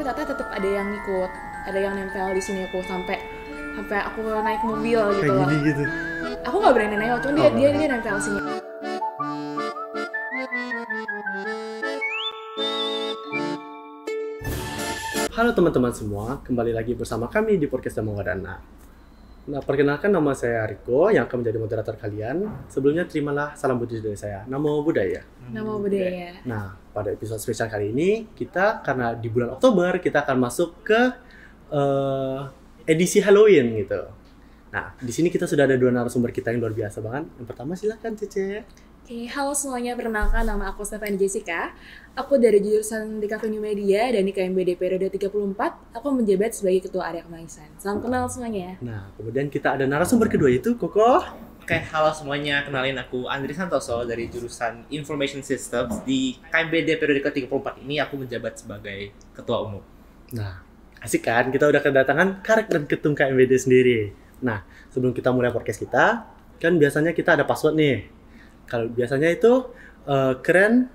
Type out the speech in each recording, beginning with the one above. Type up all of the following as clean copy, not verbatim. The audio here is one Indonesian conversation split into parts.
tapi ternyata tetap ada yang ngikut, ada yang nempel di sini aku sampai aku naik mobil gitu Kayak loh. gini gitu. Aku nggak berani nengok, cuma dia nempel sini. Halo teman-teman semua, kembali lagi bersama kami di podcast Dhamma Wadana. Nah, perkenalkan nama saya Riko yang akan menjadi moderator kalian. Sebelumnya terimalah salam Buddhis dari saya. Namo Buddhaya. Nama budaya. Nah, pada episode spesial kali ini kita karena di bulan Oktober kita akan masuk ke edisi Halloween gitu. Nah, di sini kita sudah ada dua narasumber kita yang luar biasa banget. Yang pertama silahkan Cece. Oke, halo semuanya, perkenalkan nama aku Stephanie Jessica. Aku dari jurusan DKV New Media dan di KMBD periode 34. Aku menjabat sebagai Ketua Area Kemaisan. Salam kenal semuanya. Nah, kemudian kita ada narasumber kedua itu Koko. Oke, halo semuanya. Kenalin aku Andri Santoso dari jurusan Information Systems. Di KMBD periode ke-34 ini aku menjabat sebagai Ketua Umum. Nah, asik kan? Kita udah kedatangan Karek dan Ketum KMBD sendiri. Nah, sebelum kita mulai podcast kita, kan biasanya kita ada password nih. Kalau biasanya itu keren,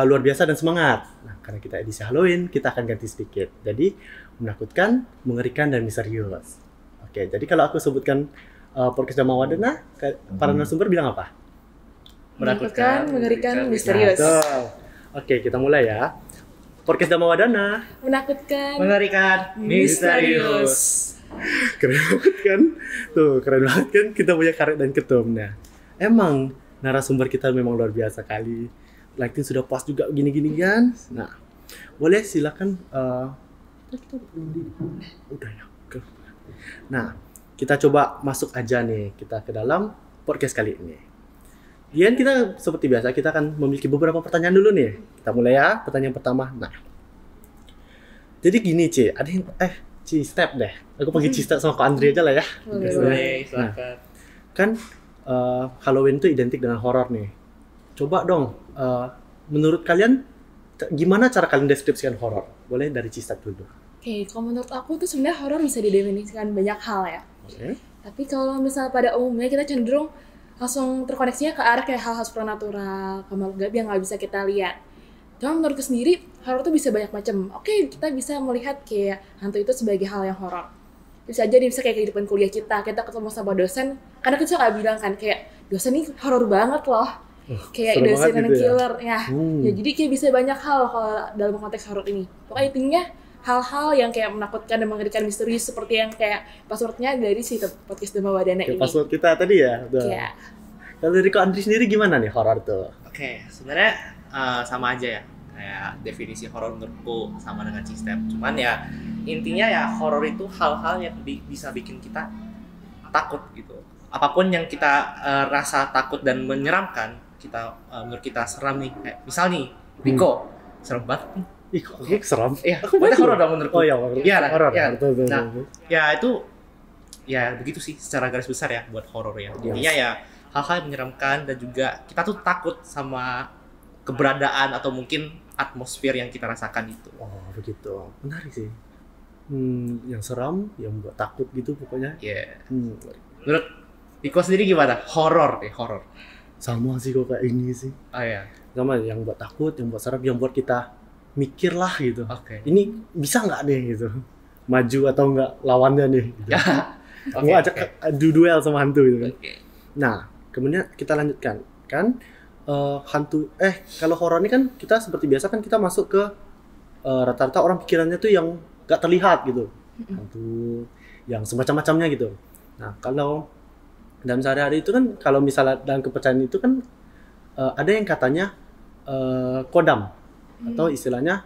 luar biasa dan semangat. Nah, karena kita edisi Halloween, kita akan ganti sedikit. Jadi, menakutkan, mengerikan, dan misterius. Oke, jadi kalau aku sebutkan podcast Dhamma Wadana, para narasumber bilang apa? Menakutkan, mengerikan, misterius. Betul. Oke, kita mulai ya. Podcast Dhamma Wadana. Menakutkan, Mengerikan, misterius. Keren banget kan? Tuh, keren banget kan? Kita punya Karek dan Ketum. Nah, emang narasumber kita memang luar biasa kali. Lighting sudah pas juga gini-gini kan? Nah, boleh silakan. Udah ya. Nah, kita coba masuk aja nih kita ke dalam podcast kali ini. Kemudian kita seperti biasa kita akan memiliki beberapa pertanyaan dulu nih. Kita mulai ya. Pertanyaan pertama. Nah, jadi gini Ci, ada yang Ci Step deh. Aku panggil Ci Step sama Kak Andri aja lah ya. Boleh. Boleh, silakan. Kan Halloween itu identik dengan horor nih. Coba dong, menurut kalian gimana cara kalian deskripsikan horor? Boleh dari Ci Step dulu. Oke, kalau menurut aku tuh sebenarnya horor bisa didefinisikan banyak hal ya. Oke. Tapi kalau misalnya pada umumnya kita cenderung langsung terkoneksinya ke arah kayak hal-hal supernatural, makhluk gaib yang nggak bisa kita lihat. Cuma menurutku sendiri, horor tuh bisa banyak macam. Oke, kita bisa melihat kayak hantu itu sebagai hal yang horor. Bisa aja bisa kayak kehidupan kuliah kita ketemu sama dosen, karena kita nggak bilang kan kayak dosen ini horor banget loh. Kayak serem dosen banget yang gitu ya. killer ya. Ya jadi kayak bisa banyak hal kalau dalam konteks horor ini. Pokoknya intinya hal-hal yang kayak menakutkan dan mengerikan misterius seperti yang kayak passwordnya dari si podcast Dhamma Wadana Kayak ini. password kita tadi ya. Udah. Kayak Kalau dari Kak Andri sendiri gimana nih horor tuh? Oke, sebenarnya sama aja ya. Kayak definisi horor menurutku sama dengan sistem. Cuman ya intinya ya horor itu hal-hal yang bisa bikin kita takut gitu. Apapun yang kita rasa takut dan menyeramkan, kita menurut kita seram nih. Kayak misal nih, Riko, serem banget nih. Ih, kok kayak seram? Iya, Aku berarti baru. horor dong menurutku. Oh iya, horor. Iya, nah, Horor. iya. Betul, betul, Nah, betul. ya itu ya begitu sih secara garis besar ya buat horor ya. Intinya ya hal-hal yang menyeramkan dan juga kita tuh takut sama keberadaan atau mungkin atmosfer yang kita rasakan itu. Oh, begitu. Menarik sih. Yang seram, yang buat takut gitu pokoknya. Ya. Hmm, Menurut Riko sendiri gimana? Horor deh, horor. sama sih kok kayak ini sih. Oh ya. Sama yang buat takut, yang buat seram, yang buat kita mikir lah gitu. Oke. Ini bisa nggak deh gitu. Maju atau nggak lawannya nih. Gitu. Oke. Mau ajak adu duel sama hantu gitu kan. Oke. Nah, kemudian kita lanjutkan. Kan hantu kalau horor ini kan kita seperti biasa kan kita masuk ke rata-rata orang pikirannya tuh yang nggak terlihat gitu. Hantu yang semacam-macamnya gitu. Nah, kalau dalam sehari-hari itu kan kalau misalnya dalam kepercayaan itu kan ada yang katanya kodam atau istilahnya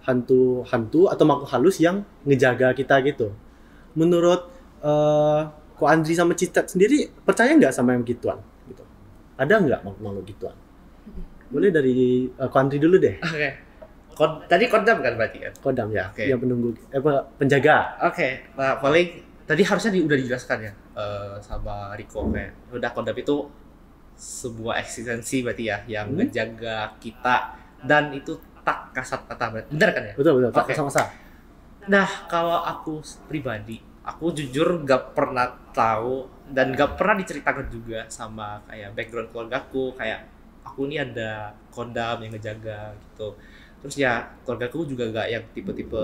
hantu atau makhluk halus yang ngejaga kita gitu. Menurut Ko Andri sama Cicat sendiri percaya nggak sama yang gituan? Gitu. Ada nggak makhluk gituan? Boleh dari Ko Andri dulu deh. Oke. Tadi kodam kan berarti kan? Kodam ya, Oke. yang penunggu penjaga. Oke. Nah, paling tadi harusnya udah dijelaskan ya sama Riko kayak udah kodam itu sebuah eksistensi berarti ya yang menjaga kita dan itu tak kasat mata. Benar kan ya? Betul, Oke. sama-sama. Nah, kalau aku pribadi, aku jujur gak pernah tahu dan gak pernah diceritakan juga sama kayak background keluargaku kayak aku ini ada kodam yang ngejaga gitu. Terus ya keluargaku juga nggak yang tipe-tipe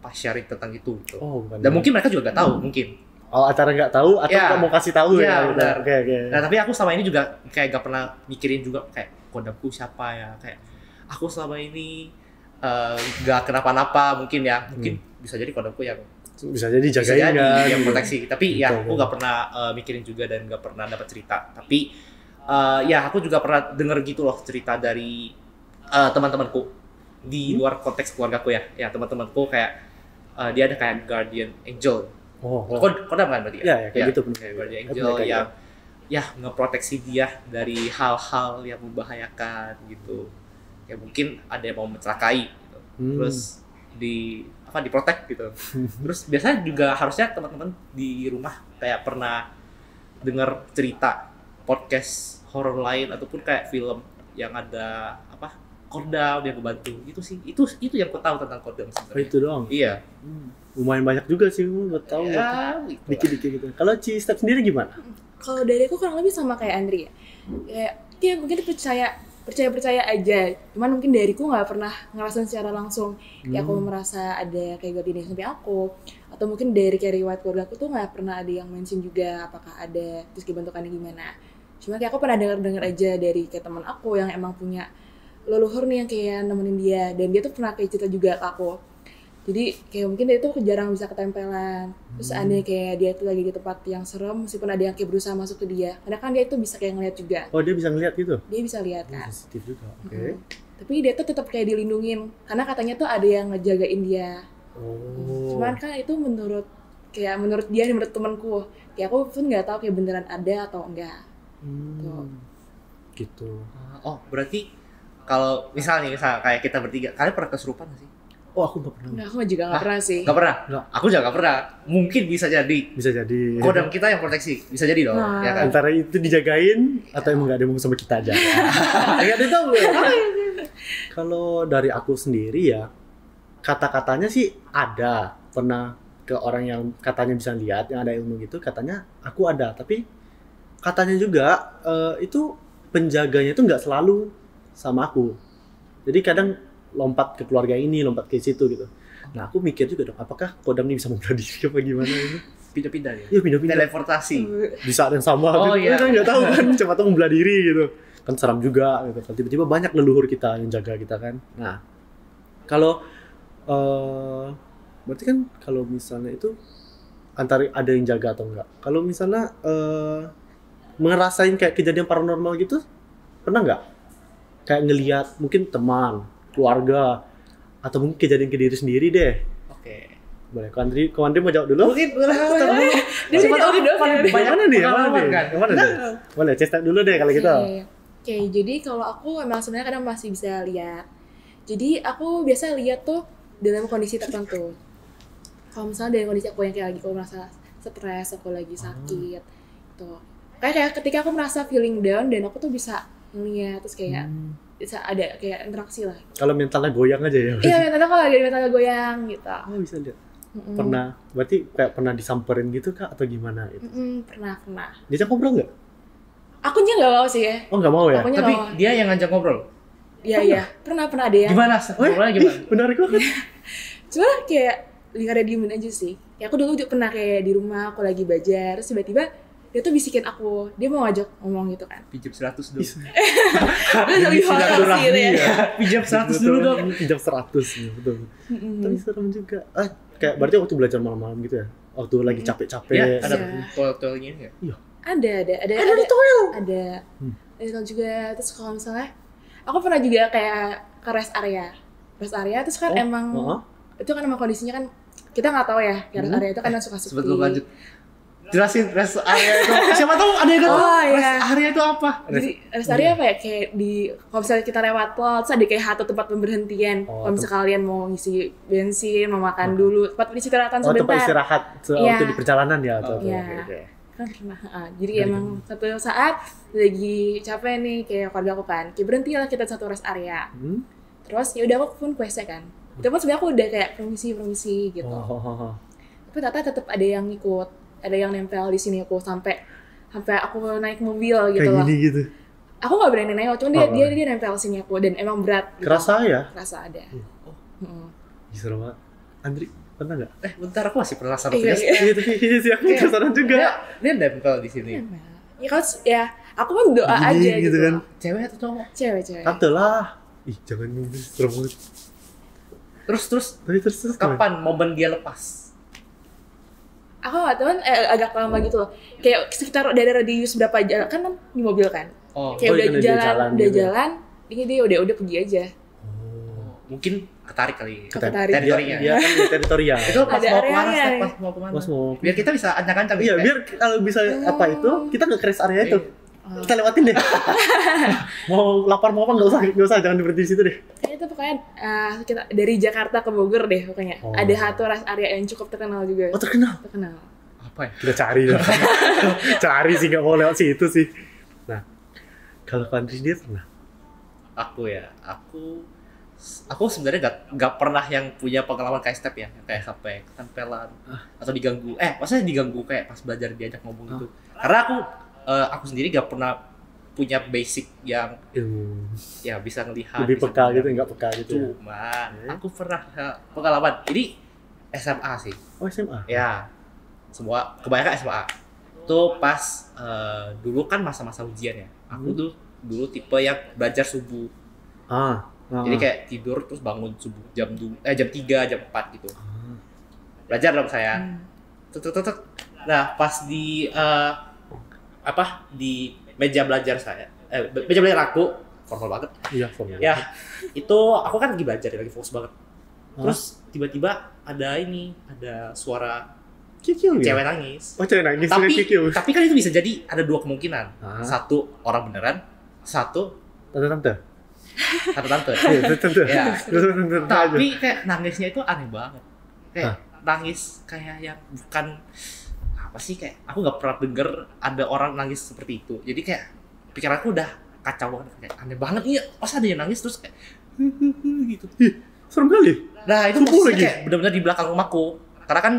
pas sharing tentang itu gitu. Oh, bukan. Dan mungkin mereka juga nggak tahu mungkin. Oh, antara nggak tahu atau Ya. nggak mau kasih tahu Ya, ya gitu. benar. Oke. Nah tapi aku selama ini juga kayak gak pernah mikirin juga kayak kodamku siapa ya, kayak aku selama ini gak kenapa-napa mungkin ya, mungkin bisa jadi kodamku yang Bisa jadi bisa jagain jadi kan. yang gitu. proteksi, tapi ya Betul, aku betul. gak pernah mikirin juga dan gak pernah dapat cerita. Tapi ya aku juga pernah denger gitu loh cerita dari teman-temanku di luar konteks keluargaku ya teman-temanku kayak dia ada kayak guardian angel. Oh. Kodam kan berarti Ya, kayak gitu. kayak guardian Kayak angel mereka yang ya ngeproteksi dia dari hal-hal yang membahayakan gitu. Ya mungkin ada yang mau mencelakai gitu. Terus diprotek gitu. Terus biasanya juga harusnya teman-teman di rumah kayak pernah dengar cerita podcast horor lain ataupun kayak film yang ada kodam yang kebantu gitu sih. Itu yang aku tahu tentang kodam Oh, sebenarnya. itu doang. Iya. Lumayan banyak juga sih gue tahu. Ya, gitu. Dikit-dikit gitu. Kalau Step sendiri gimana? Kalau dari aku kurang lebih sama kayak Andri ya. Kayak dia mungkin percaya aja. Cuman mungkin dariku nggak pernah ngerasain secara langsung. Ya aku merasa ada kayak guardian sampai aku. Atau mungkin dari kayak riwayat keluarga aku tuh nggak pernah ada yang mention juga apakah ada terus bentukannya gimana. Cuma kayak aku pernah dengar aja dari kayak teman aku yang emang punya leluhur nih yang kayak nemenin dia, dan dia tuh pernah kayak cerita juga ke aku. Jadi kayak mungkin dia tuh jarang bisa ketempelan. Terus ada kayak dia tuh lagi di tempat yang serem meskipun ada yang kayak berusaha masuk ke dia. Karena kan dia itu bisa kayak ngeliat juga. Oh, dia bisa ngeliat gitu? Dia bisa lihat Oh, kan. sensitif juga. Oke. Tapi dia tuh tetap kayak dilindungin karena katanya tuh ada yang ngejagain dia. Oh. Cuman kan itu menurut dia, menurut temanku. Kayak aku pun nggak tahu kayak beneran ada atau enggak. Tuh. Gitu. Oh, berarti kalau misalnya kayak kita bertiga, kalian pernah kesurupan nggak sih? Oh, aku nggak pernah. Enggak, aku juga nggak pernah sih. Nggak pernah? Nggak. Aku juga nggak pernah. Mungkin bisa jadi Bisa jadi. kodam kita yang proteksi. Bisa jadi dong, Nah. ya kan? Antara itu dijagain atau emang nggak ada yang mau sama kita aja. Nggak ada tahu. Kalau dari aku sendiri ya, kata-katanya sih ada. Pernah ke orang yang katanya bisa lihat, yang ada ilmu gitu, katanya aku ada. Tapi katanya juga itu penjaganya itu nggak selalu sama aku. Jadi kadang lompat ke keluarga ini, lompat ke situ gitu. Nah, aku mikir juga dong, apakah kodam ini bisa membunuh diri apa gimana ini? Pindah-pindah ya? Iya, pindah-pindah. Teleportasi. Di saat yang sama Oh, gitu. iya. Kan nggak tahu kan, siapa tahu membelah diri gitu. Kan seram juga gitu. Kan tiba-tiba banyak leluhur kita yang jaga kita kan. Nah, kalau berarti kan kalau misalnya itu antara ada yang jaga atau enggak. Kalau misalnya ngerasain kayak kejadian paranormal gitu, pernah nggak? Kayak ngelihat mungkin teman, keluarga, atau mungkin kejadian ke diri sendiri deh. Oke. Boleh, Kau Andri mau jawab dulu? Mungkin boleh. Dia Siapa jawab tahu dulu, kan ya. banyak Mana nih? Mana pengalaman nih? kan? Mana nih? Boleh, Step dulu deh kalau gitu. Oke, jadi kalau aku emang sebenarnya kadang masih bisa lihat. Jadi aku biasa lihat tuh dalam kondisi tertentu. Kalau misalnya dalam kondisi aku yang kayak lagi aku merasa stres, aku lagi sakit, tuh. Kayak ketika aku merasa feeling down dan aku tuh bisa ngeliat terus kayak bisa ada kayak interaksi lah. Kalau mentalnya goyang aja ya. Iya, mentalnya kalau lagi mentalnya goyang gitu. Oh, bisa lihat. Pernah, berarti kayak pernah disamperin gitu kak atau gimana gitu? Pernah. Diajak ngobrol nggak? Akunya nggak mau sih ya. Oh, nggak mau ya? Akunya Tapi nggak mau. dia yang ngajak ngobrol. Iya. Pernah ada ya. Gimana? Ngobrolnya gimana? Menarik banget. Cuma kayak ada diemin aja sih. Ya aku dulu juga pernah kayak di rumah aku lagi belajar, terus tiba-tiba dia tuh bisikin aku, dia mau ngajak ngomong gitu kan. Pinjam 100 dulu. Terus lebih horor sih gitu ya. Pinjam 100 dulu dong. Pinjam 100 ya, betul. Tapi serem juga. Kayak berarti waktu belajar malam-malam gitu ya? Waktu lagi capek-capek. Ya, ada Iya. toilet-toiletnya enggak? Ada Ada toilet juga. Terus kalau misalnya aku pernah juga kayak ke rest area terus kan emang itu kan emang kondisinya kan kita nggak tahu ya rest area itu kan suka sepi. Sebelum lanjut, jelasin rest area itu. Siapa tahu ada yang nggak tahu Oh, iya. rest area itu apa? Jadi rest area apa ya, kayak di kalau misalnya kita lewat tol terus ada kayak satu tempat pemberhentian. Kalau misalnya kalian mau ngisi bensin, mau makan dulu, tempat istirahat Oh, tempat sebentar. istirahat Iya. waktu di perjalanan ya? Atau Iya. oke. Kan pernah. Jadi emang satu saat lagi capek nih kayak keluarga aku kan, kayak berhenti lah kita satu rest area. Terus ya udah aku pun ke WC kan. Itu pun sebenarnya aku udah kayak permisi gitu. Tapi ternyata tetap ada yang ngikut, ada yang nempel di sini aku sampai aku naik mobil gitu Kayak loh. gini gitu. Aku nggak berani nengok, cuma dia nempel sini aku dan emang berat. Gitu. Kerasa ya? Kerasa ada. Seru banget. Andri, pernah nggak? Bentar aku masih penasaran. Iya. Iya tapi sih aku penasaran juga. Dia nempel di sini. Ya kalau ya aku mah doa Gini, aja gitu gitu. kan. Cewek atau cowok? Cewek. Tante lah. Ih, jangan ngomong serem banget. Terus Tapi terus kapan momen dia lepas? Aku nggak tahu agak lama gitu loh. Kayak sekitar dari radius berapa jalan kan di mobil kan. Kayak udah kan jalan, gitu. ini dia udah pergi aja. Mungkin ketarik kali. Ketarik. Teritorinya. Dia kan di teritorial. Itu pas Ada mau kemana? areanya. Pas mau kemana? Mas mau. Biar kita bisa ancang-ancang. Iya, biar kalau bisa apa itu, kita nggak crash area itu. Kita lewatin deh. Mau lapar mau apa nggak usah jangan berhenti di situ deh. Kayaknya itu pokoknya kita dari Jakarta ke Bogor deh pokoknya. Oh. Ada satu rest area yang cukup terkenal juga. Oh terkenal. Apa ya? Kita cari lah. Cari sih nggak mau lewat situ sih. Nah, kalau Andri dia pernah. Aku sebenarnya nggak pernah yang punya pengalaman kayak Step ya, kayak sampai ketempelan atau diganggu. Maksudnya diganggu kayak pas belajar diajak ngomong gitu. Karena aku sendiri nggak pernah punya basic yang Ilmu ya bisa ngelihat. lebih bisa peka gitu, ngelihat. nggak peka gitu. Ya. Cuman aku pernah pengalaman. Ini SMA sih. Oh SMA. Ya, semua kebanyakan SMA. Tuh pas dulu kan masa-masa ujian ya. Aku tuh dulu tipe yang belajar subuh. Jadi kayak tidur terus bangun subuh jam 3, jam 4 gitu. Belajar dong saya. Tek. Nah, pas di di meja belajar saya. Meja belajar aku formal banget. Iya formal. Ya, itu aku kan lagi belajar, lagi fokus banget. Terus tiba-tiba ada suara Kikiu cewek nangis. Oh cewek nangis. Tapi kan itu bisa jadi ada dua kemungkinan. Satu orang beneran, satu Tante. tante. Iya tante. Ya. Tante. Tapi kayak nangisnya itu aneh banget. Kayak nangis kayak yang bukan apa sih, kayak aku nggak pernah denger ada orang nangis seperti itu. Jadi kayak pikiranku udah kacau banget, kayak aneh banget. Iya, masa ada yang nangis terus kayak gitu. Serem kali. Nah itu Subuh posisinya lagi? kayak benar-benar di belakang rumahku. Karena kan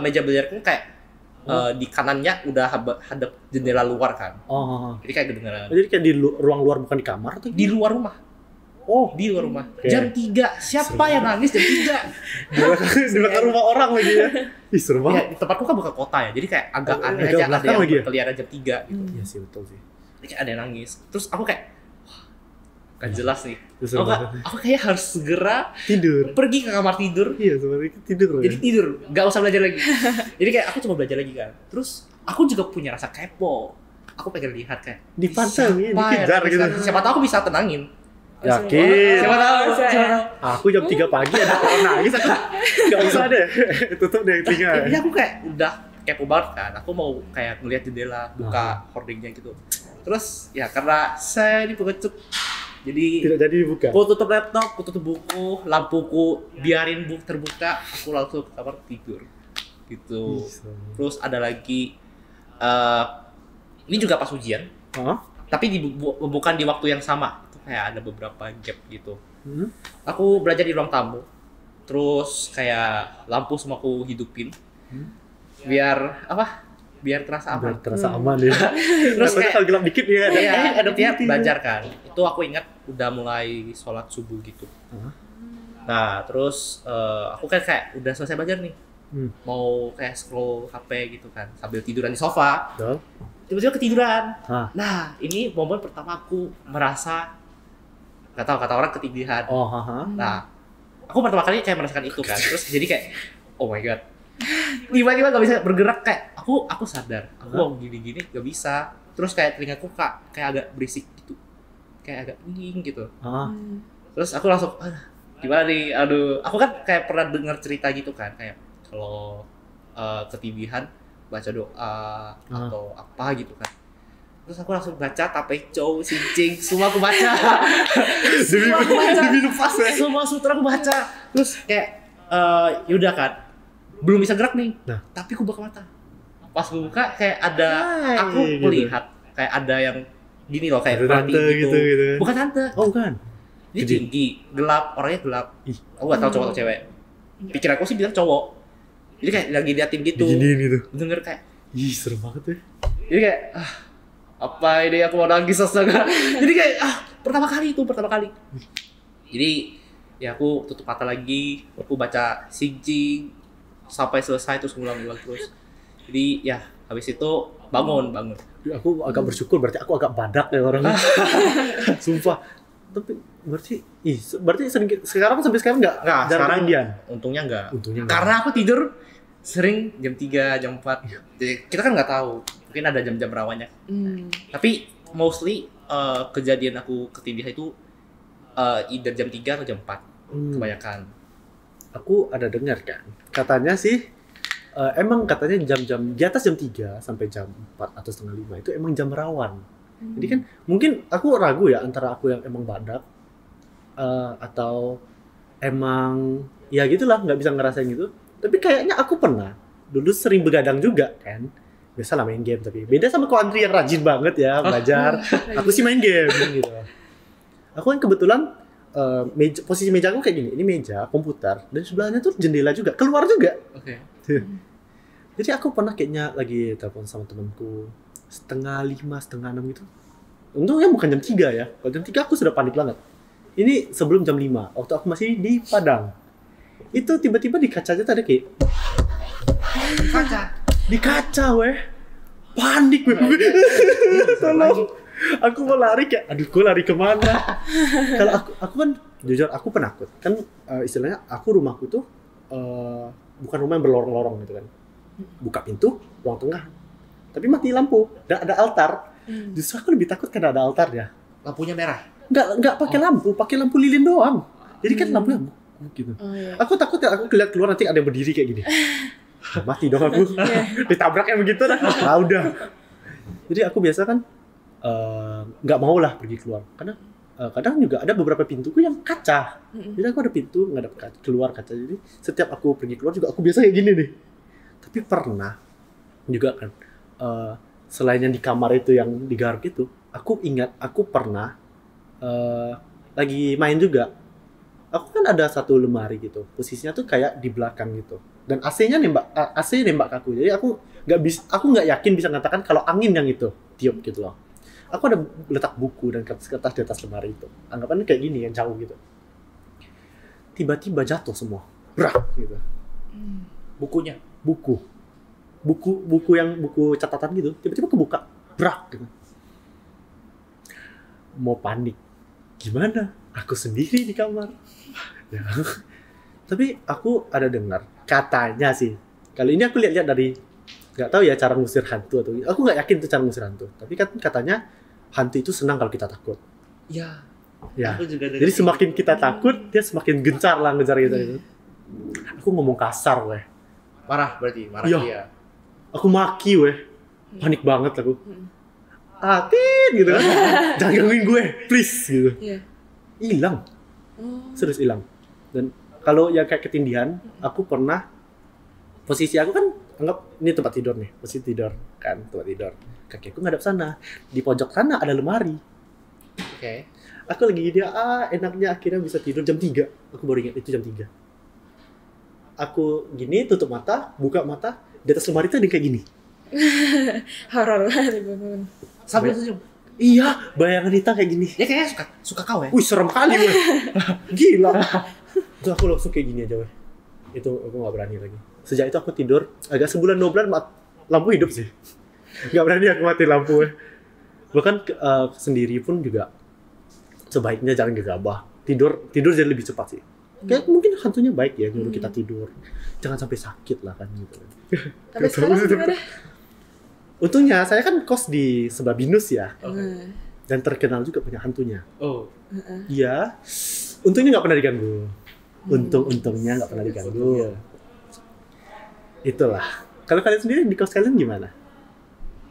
meja belajarku kayak di kanannya udah hadap jendela luar kan. Jadi kayak kedengeran. Jadi kayak di ruang luar bukan di kamar atau Di luar rumah. Oh, Di luar rumah. Oke. Jam 3. Siapa yang nangis jam 3? di belakang rumah orang lagi ya. Ih, serem Ya, banget. di tempatku kan bukan kota ya. Jadi kayak agak aneh agak aja ada belakang yang lagi ya? berkeliaran jam 3 gitu. Iya sih betul sih. Jadi kayak ada yang nangis. Terus aku kayak wah, gak jelas nih. Serem banget. Aku kayak harus segera Tidur. pergi ke kamar tidur. Iya, sebenarnya tidur loh. Jadi tidur, gak usah belajar lagi. Jadi kayak aku cuma belajar lagi kan. Terus aku juga punya rasa kepo. Aku pengen lihat kayak Dipantengin, siapa yang dikejar nangis gitu. kan? Siapa tahu aku bisa tenangin. Yakin. Siapa tahu? Aku jam 3 pagi ada orang nangis aku enggak usah deh. Tutup deh telinga. Jadi aku kayak udah kepo banget kan. Aku mau kayak ngeliat jendela, buka hordingnya gitu. Terus ya karena saya ini pengecut, jadi Tidak jadi dibuka. aku tutup laptop, aku tutup buku, lampuku biarin buku terbuka, aku langsung ke kamar tidur gitu. Terus ada lagi ini juga pas ujian, tapi bukan di waktu yang sama. Itu kayak ada beberapa gap gitu. Aku belajar di ruang tamu, terus kayak lampu semua aku hidupin, biar biar terasa aman. Biar terasa aman ya. Terus kayak kalau gelap dikit ya ada tiap belajar kan. Itu aku ingat udah mulai sholat subuh gitu. Nah terus aku kayak udah selesai belajar nih, mau kayak scroll HP gitu kan sambil tiduran di sofa. Tiba-tiba ketiduran. Nah ini momen pertama aku merasa, nggak tahu kata orang ketidihan. Nah aku pertama kali kayak merasakan itu kan. Terus jadi kayak oh my god, tiba-tiba gak bisa bergerak, kayak aku sadar aku mau gini-gini gak bisa. Terus kayak telingaku kayak agak berisik gitu, kayak agak dingin gitu. Terus aku langsung gimana nih, aduh aku kan kayak pernah dengar cerita gitu kan, kayak kalau ketidihan baca doa atau apa gitu kan. Terus aku langsung baca Tapeco, Sincing, semua aku baca. Demi lepas ya. Semua sutra aku baca. Terus kayak yaudah kan, belum bisa gerak nih. Tapi aku buka mata. Pas aku buka kayak ada, aku melihat kayak ada yang gini loh, kayak tante gitu. Bukan tante. Oh bukan. Dia tinggi, gelap, orangnya gelap. Aku gak tahu cowok atau cewek. Pikir aku sih bilang cowok. Jadi kayak lagi liatin gitu. Gini tuh. Denger kayak Ih serem banget ya. jadi kayak apa ini aku mau nangis astaga. Jadi kayak pertama kali. Jadi ya aku tutup mata lagi, aku baca Xingqing sampai selesai terus ngulang terus. Jadi ya habis itu bangun. Aku agak bersyukur, berarti aku agak badak ya orangnya. Sumpah. Tapi berarti sekarang sampai sekarang nggak sekarang Indian. Untungnya enggak. Untungnya Karena aku tidur sering jam 3, jam 4. Jadi kita kan nggak tahu. Mungkin ada jam-jam rawannya. Tapi mostly kejadian aku ketiduran itu either jam 3 atau jam 4. Kebanyakan. Aku ada dengar kan. Katanya sih emang katanya jam-jam di atas jam 3 sampai jam 4 atau setengah 5 itu emang jam rawan. Jadi kan mungkin aku ragu ya antara aku yang emang badak atau emang ya gitulah nggak bisa ngerasain gitu. Tapi kayaknya aku pernah dulu sering begadang juga kan. Biasalah main game, tapi beda sama kau Andri yang rajin banget ya belajar. Aku sih main game gitu. Aku kan kebetulan posisi meja aku kayak gini. Ini meja komputer dan sebelahnya tuh jendela juga, keluar juga. Oke. Jadi aku pernah kayaknya lagi telepon sama temanku 4:30, 5:30 gitu. Untungnya bukan jam 3 ya. Kalau jam 3 aku sudah panik banget. Ini sebelum jam 5, waktu aku masih di Padang. Itu tiba-tiba di kacanya tuh ada kayak di kaca weh. Panik weh. Tolong. Aku mau lari kayak, aduh gue lari kemana? Kalau aku kan jujur aku penakut. Kan istilahnya rumahku tuh bukan rumah yang berlorong-lorong gitu kan. Buka pintu, ruang tengah. Tapi mati lampu, dan ada altar. Justru aku lebih takut karena ada altarnya. Lampunya merah. Enggak pakai lampu, pakai lampu lilin doang. Jadi kan lampunya gitu. Iya. Aku takut ya, aku lihat keluar nanti ada yang berdiri kayak gini. Mati dong aku. Ditabrak kayak begitu dah. Udah. Jadi aku biasa kan nggak mau lah pergi keluar karena kadang juga ada beberapa pintuku yang kaca. Jadi aku ada pintu nggak ada keluar kaca. Jadi setiap aku pergi keluar juga aku biasa kayak gini nih. Tapi pernah juga kan selain yang di kamar itu yang digaruk itu, aku ingat aku pernah lagi main juga. Aku kan ada satu lemari gitu, posisinya tuh kayak di belakang gitu, dan AC nembak ke aku. Jadi aku nggak yakin bisa mengatakan kalau angin yang itu tiup gitu loh. Aku ada letak buku dan kertas di atas lemari itu, anggapannya kayak gini yang jauh gitu. Tiba-tiba jatuh semua, brak gitu. Bukunya. Buku yang buku catatan gitu, tiba-tiba kebuka, brak gitu. Mau panik, gimana? Aku sendiri di kamar. Ya. Tapi aku ada dengar, katanya sih. Kali ini aku lihat-lihat dari, nggak tahu ya cara ngusir hantu atau, aku nggak yakin itu cara ngusir hantu. Tapi kan katanya hantu itu senang kalau kita takut. Ya. Ya. Aku juga Jadi semakin kita takut, dia semakin gencar lah ngejar kita gitu. Aku ngomong kasar weh. Marah berarti, Iya. dia. Aku maki weh. Panik banget aku. Atin gitu kan. Jangan gangguin gue, please gitu. Iya. Hilang. Serius hilang. Dan kalau yang kayak ketindihan, aku pernah posisi aku kan anggap ini tempat tidur nih, posisi tidur kan, tempat tidur. Kaki aku ngadap sana. Di pojok sana ada lemari. Oke. Aku lagi gini, enaknya akhirnya bisa tidur jam 3. Aku baru ingat itu jam 3. Aku gini, tutup mata, buka mata, di atas lemari itu ada yang kayak gini. Horor banget bangun. Sambil senyum. Iya, bayangan hitam kayak gini. Ya kayaknya suka kau ya. Wih, serem kali weh. Gila. Itu aku langsung kayak gini aja weh. Itu aku gak berani lagi. Sejak itu aku tidur agak sebulan 2 bulan lampu hidup sih. Gak berani aku mati lampu weh. Bahkan sendiri pun juga sebaiknya jangan gegabah. Tidur jadi lebih cepat sih. Kayak mungkin hantunya baik ya nyuruh kita tidur. Jangan sampai sakit lah kan gitu. Tapi sekarang gimana? Untungnya saya kan kos di sebelah Binus ya. Oke. Dan terkenal juga punya hantunya. Oh. Iya. Untungnya nggak pernah diganggu. Untungnya nggak pernah diganggu. Itulah. Kalau kalian sendiri di kos kalian gimana?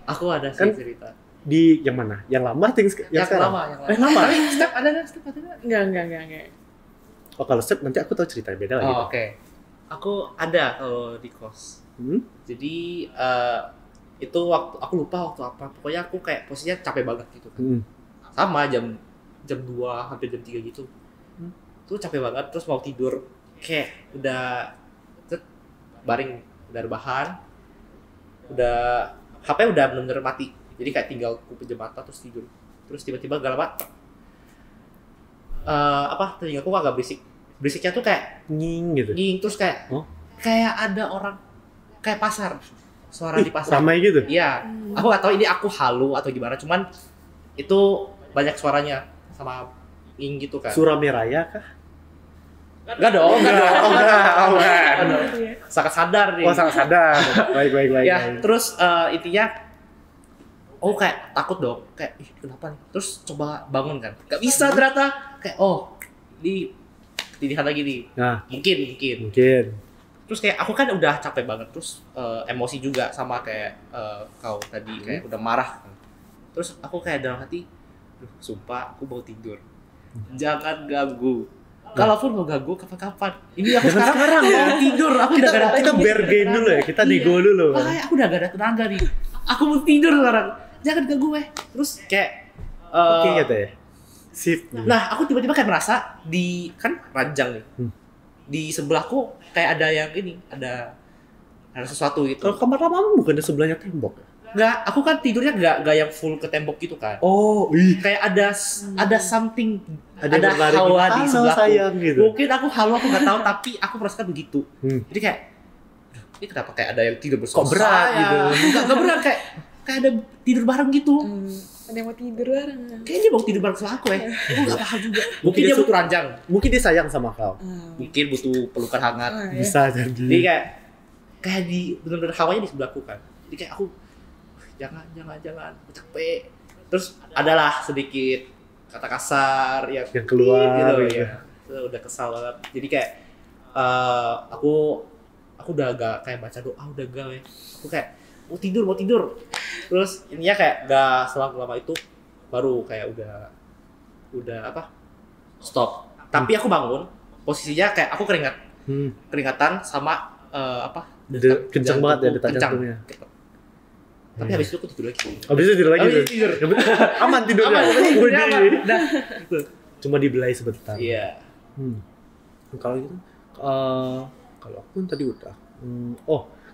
Aku ada sih Kan- cerita. Di yang mana? Yang lama atau yang Yang sekarang? lama. Lama. Tapi step ada nggak? Enggak. Oh kalau step nanti aku tahu ceritanya beda lagi. Oh, oke. Aku ada kalau di kos. Jadi itu aku lupa waktu apa. Pokoknya aku kayak posisinya capek banget gitu kan. Sama jam 2 hampir jam 3 gitu. Tuh capek banget terus mau tidur kayak udah baring, udah rebahan. Udah HP udah bener-bener mati. Jadi kayak tinggal aku pejam mata terus tidur. Terus tiba-tiba gak lama telingaku agak berisik. Berisiknya tuh kayak Nying gitu. nging, terus kayak Oh. kayak ada orang kayak pasar. Suara di pasar. Ramai gitu. Iya. Aku gak tahu ini aku halu atau gimana, cuman itu banyak suaranya sama nging gitu kan. Surameraya kah? Enggak dong, enggak dong. Oh, enggak. Oh, enggak. Sangat sadar nih. Oh, sangat sadar. Baik. Ya, terus intinya kayak takut dong. Kayak ih kenapa nih? Terus coba bangun kan. Gak bisa ternyata. Kayak ini ketidihan lagi nih. Nah, Mungkin. mungkin. Terus kayak aku kan udah capek banget, terus emosi juga sama kayak kau tadi kayak udah marah. Terus aku kayak dalam hati, duh, sumpah aku mau tidur. Jangan ganggu. Kalaupun mau ganggu kapan-kapan. Ini aku sekarang mau tidur. Aku udah gak ada Kita bargain dulu ya, kita nego dulu. Makanya aku udah gak ada tenaga nih. Aku mau tidur sekarang. Jangan ganggu Terus kayak Oke gitu ya. Sip. nah, aku tiba-tiba kayak merasa di kan ranjang nih. Di sebelahku kayak ada yang ada sesuatu gitu. Kalau kamar lamamu bukan di sebelahnya tembok ya? Enggak, aku kan tidurnya enggak yang full ke tembok gitu kan. Oh, ih. Kayak ada something, Ada ada yang berlari hawa gitu. di Halo, sebelahku. sayang, gitu. Mungkin aku halu, aku nggak tahu, tapi aku merasakan begitu. Jadi kayak, "Aduh, ini kenapa kayak ada yang tidur bersama Kok berat saya?" gitu? Enggak berat, kayak ada tidur bareng gitu. Ada yang mau tidur bareng. Kayaknya dia mau tidur bareng sama aku ya. Aku nggak paham juga. Mungkin Mungkin dia dia butuh ranjang. Mungkin dia sayang sama kau. Mungkin butuh pelukan hangat. Iya. Bisa jadi. Jadi kayak di bener-bener hawanya di sebelahku kan. Jadi kayak aku jangan, aku capek. Terus adalah sedikit kata kasar yang keluar gitu gitu. ya. Udah kesal banget. Jadi kayak aku udah agak kayak baca doa udah gawe. Aku kayak mau tidur. Terus ininya kayak gak selang lama itu baru kayak udah stop. Tapi aku bangun, posisinya kayak aku keringatan sama Kenceng banget ya detak kencang. jantungnya. Tapi habis itu aku tidur lagi. Habis itu tidur lagi. Habis tuh. itu tidur. Aman tidurnya. Aman, tidurnya aman. Widih. Udah. Cuma dibelai sebentar. Iya. Kalau gitu, kalau aku kan tadi udah.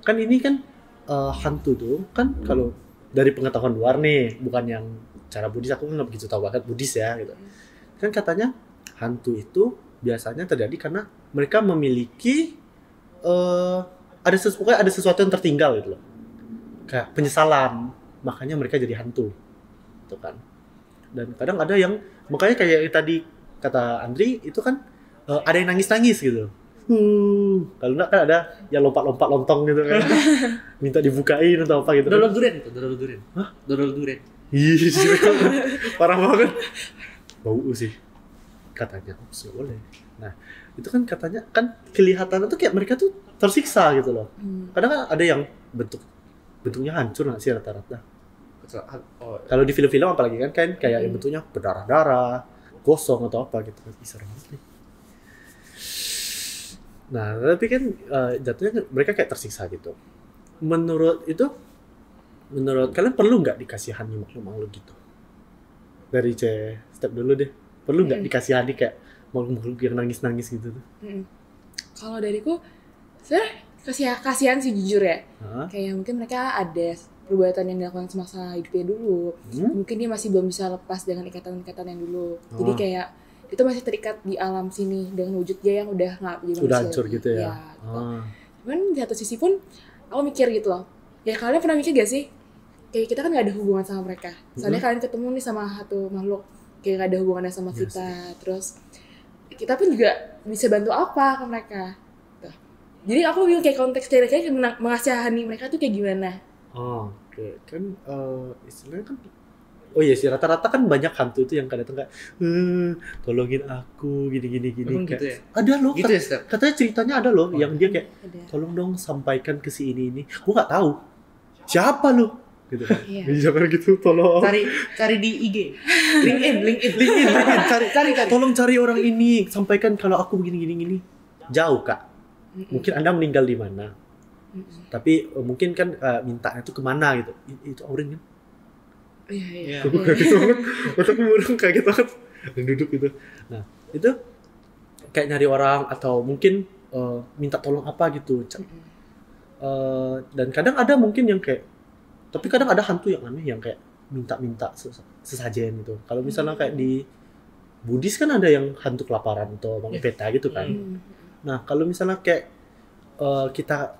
Kan ini kan hantu tuh kan kalau dari pengetahuan luar nih, bukan yang cara Buddhis, aku nggak begitu tahu banget Buddhis ya gitu. Kan katanya hantu itu biasanya terjadi karena mereka memiliki ada sesuatu yang tertinggal gitu loh. Kayak penyesalan, makanya mereka jadi hantu. Gitu kan. Dan kadang ada yang makanya kayak yang tadi kata Andri itu kan ada yang nangis-nangis gitu. Kalau enggak kan ada yang lompat-lompat lontong gitu kan. Minta dibukain atau apa gitu. Dodol durian. Hah? Dodol durian. Ih, parah banget. Bau sih. Katanya sih boleh. Nah, itu kan katanya kan kelihatannya tuh kayak mereka tuh tersiksa gitu loh. Kadang kan ada yang bentuknya hancur nggak sih rata-rata. Kalau di film-film apalagi kan kayak yang bentuknya berdarah-darah, gosong atau apa gitu. Bisa banget nih. Nah, tapi kan jatuhnya mereka kayak tersiksa gitu. Menurut kalian perlu nggak dikasihani makhluk-makhluk gitu? Dari step dulu deh. Perlu nggak dikasihani kayak makhluk-makhluk yang nangis-nangis gitu tuh? Kalau dariku, sebenarnya kasihan sih jujur ya. Hah? Kayak mungkin mereka ada perbuatan yang dilakukan semasa hidupnya dulu. Mungkin dia masih belum bisa lepas dengan ikatan-ikatan yang dulu. Jadi kayak itu masih terikat di alam sini dengan wujud dia yang udah nggak jadi manusia. Udah hancur gitu ya? Gitu. Cuman di satu sisi pun aku mikir gitu loh. Ya kalian pernah mikir gak sih? Kayak kita kan gak ada hubungan sama mereka. Soalnya kalian ketemu nih sama satu makhluk kayak gak ada hubungannya sama kita. Terus kita pun juga bisa bantu apa ke mereka. Tuh. Jadi aku bingung kayak konteks kira-kira mengasihani mereka tuh kayak gimana. Oke. Kan istilahnya kan iya sih, rata-rata kan banyak hantu itu yang kadang kayak tolongin aku gini. Emang Kayak, gitu ya? ada loh, Gitu ya, Step? katanya ceritanya ada loh yang dia kayak Ada. tolong dong sampaikan ke si ini. Gua nggak tahu siapa lo gitu kan. Iya. Jangan gitu, tolong. Cari di IG. LinkedIn. Cari. Tolong cari orang ini, sampaikan kalau aku begini. Jauh, Kak. Mungkin Anda meninggal di mana. Tapi mungkin kan mintanya tuh kemana gitu. Itu Aurin kan? Iya. Aku kaget banget. Otakku murung kaget banget. Dan duduk gitu. Nah, itu kayak nyari orang atau mungkin minta tolong apa gitu. Dan kadang ada mungkin yang kayak, tapi kadang ada hantu yang aneh yang kayak minta-minta sesajen gitu. Kalau misalnya kayak di Buddhis kan ada yang hantu kelaparan atau mangpeta gitu kan. Nah, kalau misalnya kayak kita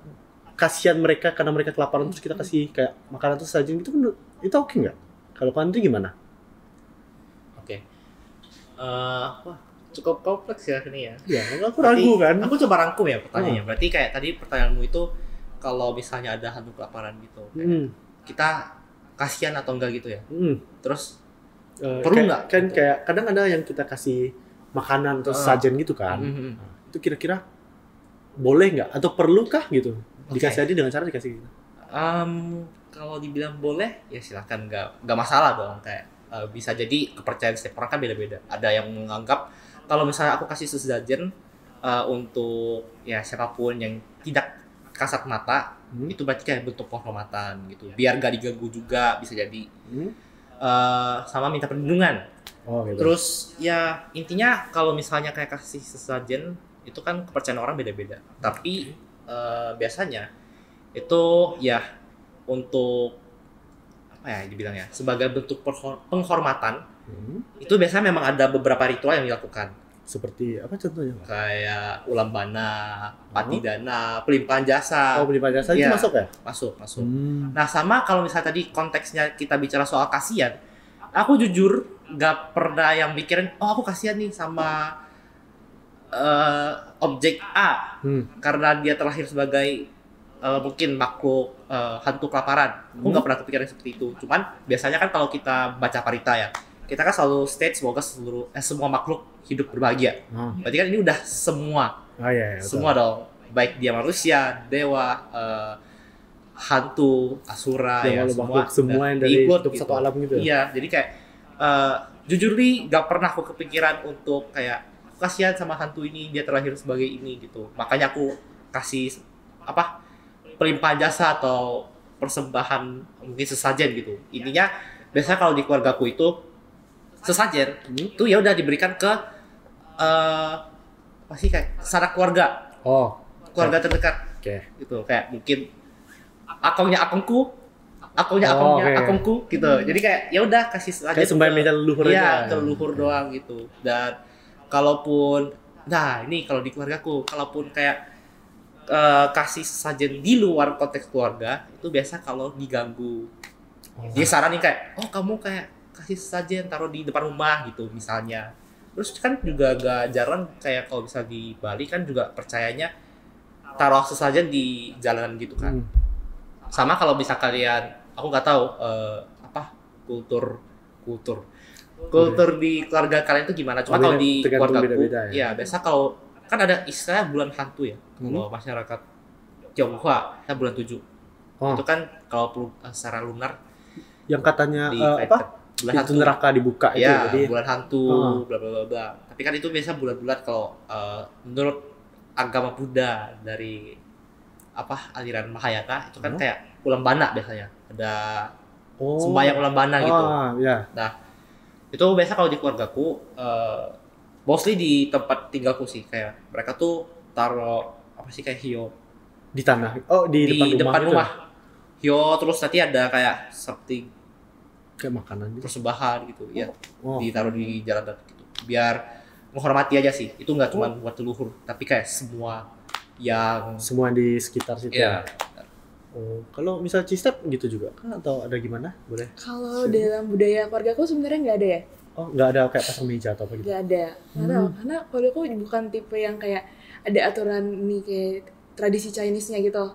kasihan mereka karena mereka kelaparan terus kita kasih kayak makanan atau sesajen gitu, itu oke nggak? Kalau kalian itu gimana? Oke. Wah, cukup kompleks ya ini ya. Ya, aku ragu kan. Aku coba rangkum ya pertanyaannya. Berarti kayak tadi pertanyaanmu itu kalau misalnya ada hantu kelaparan gitu, kayak kita kasihan atau enggak gitu ya? Terus perlu nggak? Kan kayak kadang ada yang kita kasih makanan atau sesajen gitu kan. Nah, itu kira-kira boleh nggak atau perlukah gitu? Dikasih aja dengan cara dikasih gitu. Kalau dibilang boleh ya silakan, nggak masalah dong. Kayak bisa jadi kepercayaan setiap orang kan beda-beda. Ada yang menganggap kalau misalnya aku kasih sesajen untuk ya siapapun yang tidak kasat mata, itu berarti kayak bentuk penghormatan gitu. Biar gak diganggu juga bisa jadi. Sama minta perlindungan. Gitu. Terus ya intinya kalau misalnya kayak kasih sesajen itu kan kepercayaan orang beda-beda. Tapi biasanya itu ya untuk apa ya dibilangnya sebagai bentuk penghormatan. Itu biasanya memang ada beberapa ritual yang dilakukan. Seperti apa contohnya? Kayak ulambana, patidana, pelimpahan jasa. Pelimpahan jasa itu masuk ya? Masuk. Nah, sama kalau misalnya tadi konteksnya kita bicara soal kasihan, aku jujur gak pernah yang mikirin, aku kasihan nih sama objek A karena dia terlahir sebagai mungkin makhluk hantu kelaparan. Aku gak pernah kepikiran seperti itu. Cuman biasanya kan kalau kita baca parita ya, kita kan selalu state semoga semua makhluk hidup berbahagia. Berarti kan ini udah semua. Semua dong. Baik dia manusia, dewa, hantu, asura ya semua yang dari ikut gitu. Satu alam gitu. Iya, jadi kayak jujur nih gak pernah aku kepikiran untuk kayak kasihan sama hantu ini, dia terlahir sebagai ini gitu. Makanya aku kasih pelimpahan jasa atau persembahan mungkin sesajen gitu. Intinya biasanya kalau di keluargaku itu sesajen itu ya udah diberikan ke kayak sanak keluarga. Keluarga terdekat. Gitu kayak mungkin akongnya akongku, akongku gitu. Jadi kayak ya udah kasih saja kayak sembahyang meja leluhur aja. Iya, ke leluhur doang gitu. Dan kalaupun ini kalau di keluargaku, kalaupun kayak kasih sesajen di luar konteks keluarga, itu biasa kalau diganggu. Dia saranin kayak, kamu kayak kasih sesajen taruh di depan rumah gitu misalnya. Terus kan juga gak jarang kayak kalau bisa di Bali kan juga percayanya taruh sesajen di jalanan gitu kan. Sama kalau bisa kalian, aku nggak tahu kultur di keluarga kalian itu gimana. Cuma kalau di keluargaku, ya biasa kalau kan ada istilah bulan hantu ya. Kalau masyarakat Tionghoa, kita bulan 7. Itu kan kalau secara lunar yang katanya bulan hantu neraka dibuka itu jadi bulan hantu bla bla bla. Tapi kan itu biasa bulan-bulan kalau menurut agama Buddha dari aliran Mahayana itu kan kayak ulambana biasanya. Ada sembahyang ulambana gitu. Nah, itu biasa kalau di keluargaku mostly di tempat tinggalku sih, kayak mereka tuh taruh kayak hio di tanah. Di depan rumah. Hio, terus nanti ada kayak something kayak makanan gitu. Persembahan gitu ya. Ditaruh di jalan gitu. Biar menghormati aja sih. Itu nggak cuma buat leluhur, tapi kayak semua di sekitar situ. Iya. Kalau misal Cistep gitu juga kan atau ada gimana? Boleh? Kalau dalam budaya keluargaku sebenarnya nggak ada ya. Nggak ada kayak pasang meja atau apa gitu? Nggak ada. Karena keluargaku bukan tipe yang kayak ada aturan nih kayak tradisi Chinese-nya gitu.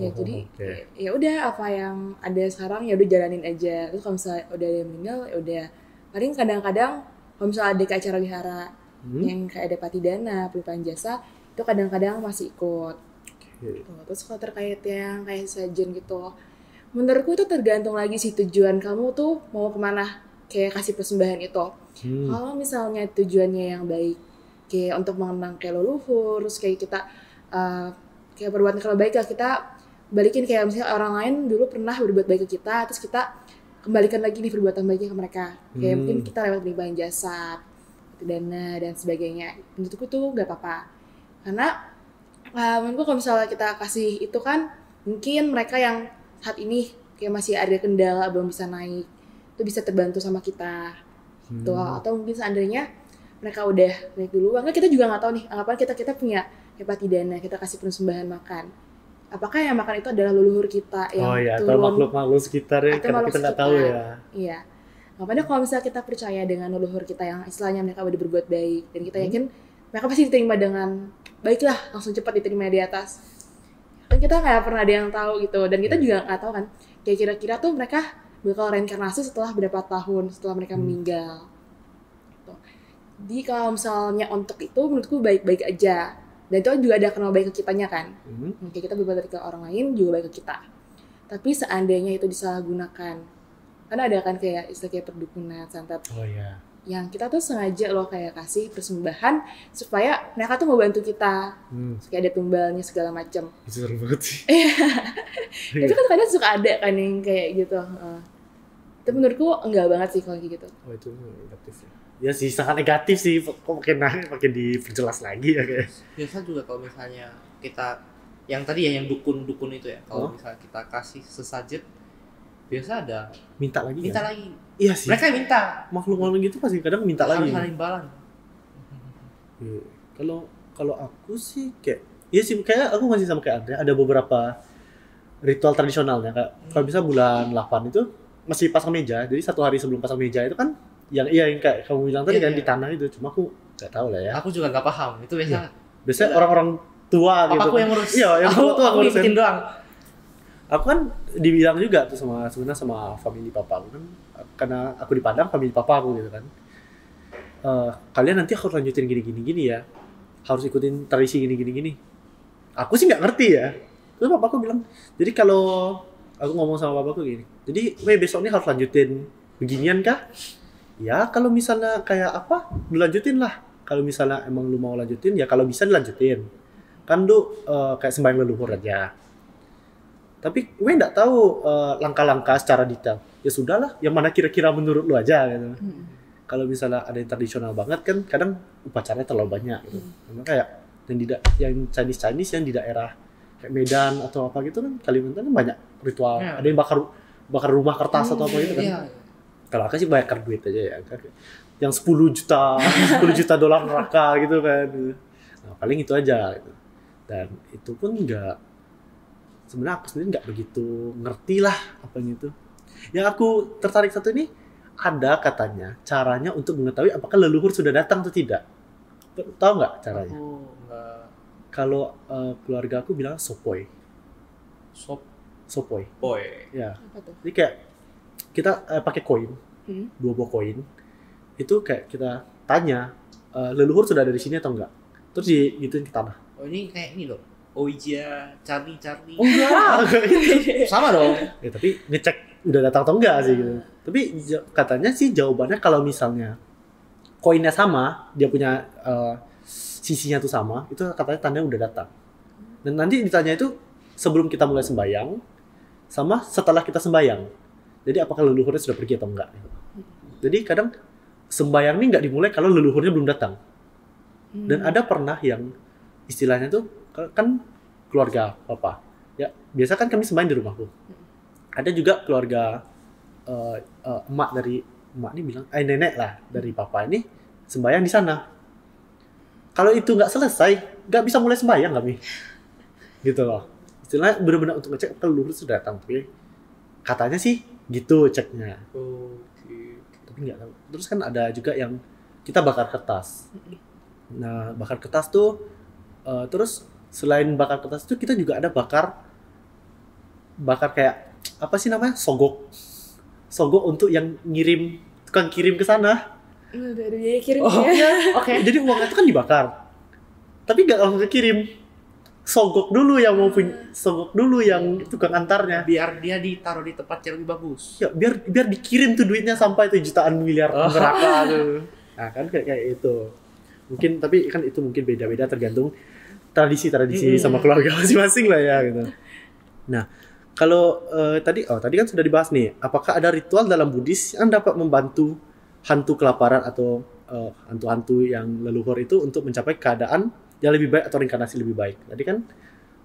Jadi ya udah apa yang ada sekarang ya udah jalanin aja. Terus kalau misalnya udah ada yang meninggal ya udah. Paling kadang-kadang kalau misalnya ada ke acara wihara yang kayak ada patidana, pelimpahan jasa, itu kadang-kadang masih ikut. Terus kalau terkait yang kayak sesajen gitu, menurutku itu tergantung lagi sih tujuan kamu tuh mau kemana kayak kasih persembahan itu. Kalau misalnya tujuannya yang baik, kayak untuk mengenang kayak leluhur, terus kayak kita kayak perbuatan kalau baik kita balikin kayak misalnya orang lain dulu pernah berbuat baik ke kita, terus kita kembalikan lagi nih perbuatan baiknya ke mereka. Kayak mungkin kita lewat pelimpahan jasa, dana dan sebagainya. Menurutku tuh nggak apa-apa, karena menurutku kalau misalnya kita kasih itu kan mungkin mereka yang saat ini kayak masih ada kendala belum bisa naik itu bisa terbantu sama kita. Tuh, atau mungkin seandainya mereka udah baik dulu, enggak kita juga nggak tahu nih, anggapan kita punya hepatidana, kita kasih persembahan makan. Apakah yang makan itu adalah leluhur kita yang Oh ya, atau turun makhluk-makhluk sekitar ya, atau karena makhluk kita nggak tahu sekitar? ya. Iya. Makanya kalau misalnya kita percaya dengan leluhur kita yang istilahnya mereka udah berbuat baik dan kita yakin mereka pasti diterima dengan baiklah, langsung cepat diterima di atas. Kan kita nggak pernah ada yang tahu gitu, dan kita juga nggak tahu kan kayak kira-kira tuh mereka bakal reinkarnasi setelah berapa tahun setelah mereka meninggal. Gitu. Jadi kalau misalnya untuk itu menurutku baik-baik aja, dan itu juga ada kenal baik ke kitanya kan. Kayak kita berbuat baik ke orang lain juga baik ke kita. Tapi seandainya itu disalahgunakan, karena ada kan kayak istilah kayak perdukunan, santet, Oh ya. yang kita tuh sengaja loh kayak kasih persembahan supaya mereka tuh mau bantu kita, kayak ada tumbalnya segala macam. Itu seru banget sih. Itu kan kadang suka ada kan yang kayak gitu. Itu menurutku enggak banget sih kalau kayak gitu. Oh itu negatif ya. Ya sih sangat negatif sih. Kok makin diperjelas lagi ya kayak. Biasa juga kalau misalnya kita yang tadi ya yang dukun-dukun itu ya, kalau misalnya kita kasih sesajen, biasa ada Minta lagi. minta kan? lagi. Iya sih. Mereka yang minta. Makhluk-makhluk gitu pasti kadang minta Harus lagi. ada imbalan. Iya. Kalau aku sih kayak iya sih kayak aku masih sama kayak Andre, ada beberapa ritual tradisionalnya kayak kalau bisa bulan 8 itu masih pasang meja. Jadi satu hari sebelum pasang meja itu kan yang kayak kamu bilang tadi Iya, kan iya. di tanah itu, cuma aku nggak tahu lah ya. Aku juga nggak paham. Itu biasa. Biasanya Iya. orang-orang tua gitu. Papaku yang ngurus. Iya, yang aku tua ngurusin. ngikutin doang. Aku kan dibilang juga tuh sebenarnya sama family papa aku kan, karena aku di Padang, family papa aku gitu kan. Kalian nanti harus lanjutin gini ya, harus ikutin tradisi gini. Aku sih nggak ngerti ya. Terus papaku bilang, jadi kalau aku ngomong sama papaku gini, jadi besok ini harus lanjutin beginian kah? Ya kalau misalnya kayak apa, dilanjutin lah. Kalau misalnya emang lu mau lanjutin, ya kalau bisa dilanjutin. Kan lu kayak sembahyang leluhur aja. Tapi gue nggak tahu langkah-langkah secara detail. Ya sudahlah, yang mana kira-kira menurut lu aja gitu. Kalau misalnya ada yang tradisional banget kan, kadang upacaranya terlalu banyak gitu. Karena kayak yang Chinese yang di daerah kayak Medan atau apa gitu kan, Kalimantan kan banyak ritual. Ya. Ada yang bakar rumah kertas atau apa gitu kan. Iya. Kalau aku sih bakar duit aja ya. Yang 10 juta dolar neraka gitu kan. Nah, paling itu aja gitu. Dan itu pun sebenarnya aku sendiri nggak begitu ngerti lah apa gitu. Yang aku tertarik satu ini, ada katanya caranya untuk mengetahui apakah leluhur sudah datang atau tidak. Tahu nggak caranya? Aku nggak. Kalau keluarga aku bilang sopoi. Sopoi. Boy. Ya. Apa tuh? Jadi kayak kita pakai koin, 2 buah koin. Itu kayak kita tanya leluhur sudah ada di sini atau enggak. Terus digituin ke tanah. Oh ini kayak ini loh. Oija, Charlie. Oh enggak. Sama dong. Ya, tapi ngecek udah datang atau enggak sih gitu. Tapi katanya sih jawabannya kalau misalnya koinnya sama, dia punya sisinya tuh sama, itu katanya tandanya udah datang. Dan nanti ditanya itu sebelum kita mulai sembahyang sama setelah kita sembahyang. Jadi apakah leluhurnya sudah pergi atau enggak. Jadi kadang sembahyang ini nggak dimulai kalau leluhurnya belum datang. Dan ada pernah yang istilahnya tuh kan keluarga papa. Ya, biasa kan kami sembahyang di rumahku. Ada juga keluarga emak ini bilang, nenek lah dari papa ini sembahyang di sana. Kalau itu nggak selesai, nggak bisa mulai sembahyang kami. Gitu loh. Istilahnya benar-benar untuk ngecek kalau leluhur sudah datang. Tapi katanya sih gitu ceknya. Tapi nggak tahu. Terus kan ada juga yang kita bakar kertas. Nah, bakar kertas tuh terus selain bakar kertas itu kita juga ada bakar kayak apa sih namanya? Sogok untuk yang tukang kirim ke sana. Udah biaya kirim Oh, ya. Oke. Jadi uangnya itu kan dibakar. Tapi nggak langsung dikirim. Sogok dulu yang tukang antarnya. Biar dia ditaruh di tempat yang lebih bagus. Ya, biar dikirim tuh duitnya sampai tuh jutaan miliar neraka tuh. Nah, kan kayak itu. Mungkin tapi kan itu mungkin beda-beda tergantung tradisi sama keluarga masing-masing lah ya gitu. Nah, kalau tadi kan sudah dibahas nih, apakah ada ritual dalam Buddhis yang dapat membantu hantu kelaparan atau hantu-hantu yang leluhur itu untuk mencapai keadaan yang lebih baik atau reinkarnasi lebih baik. Tadi kan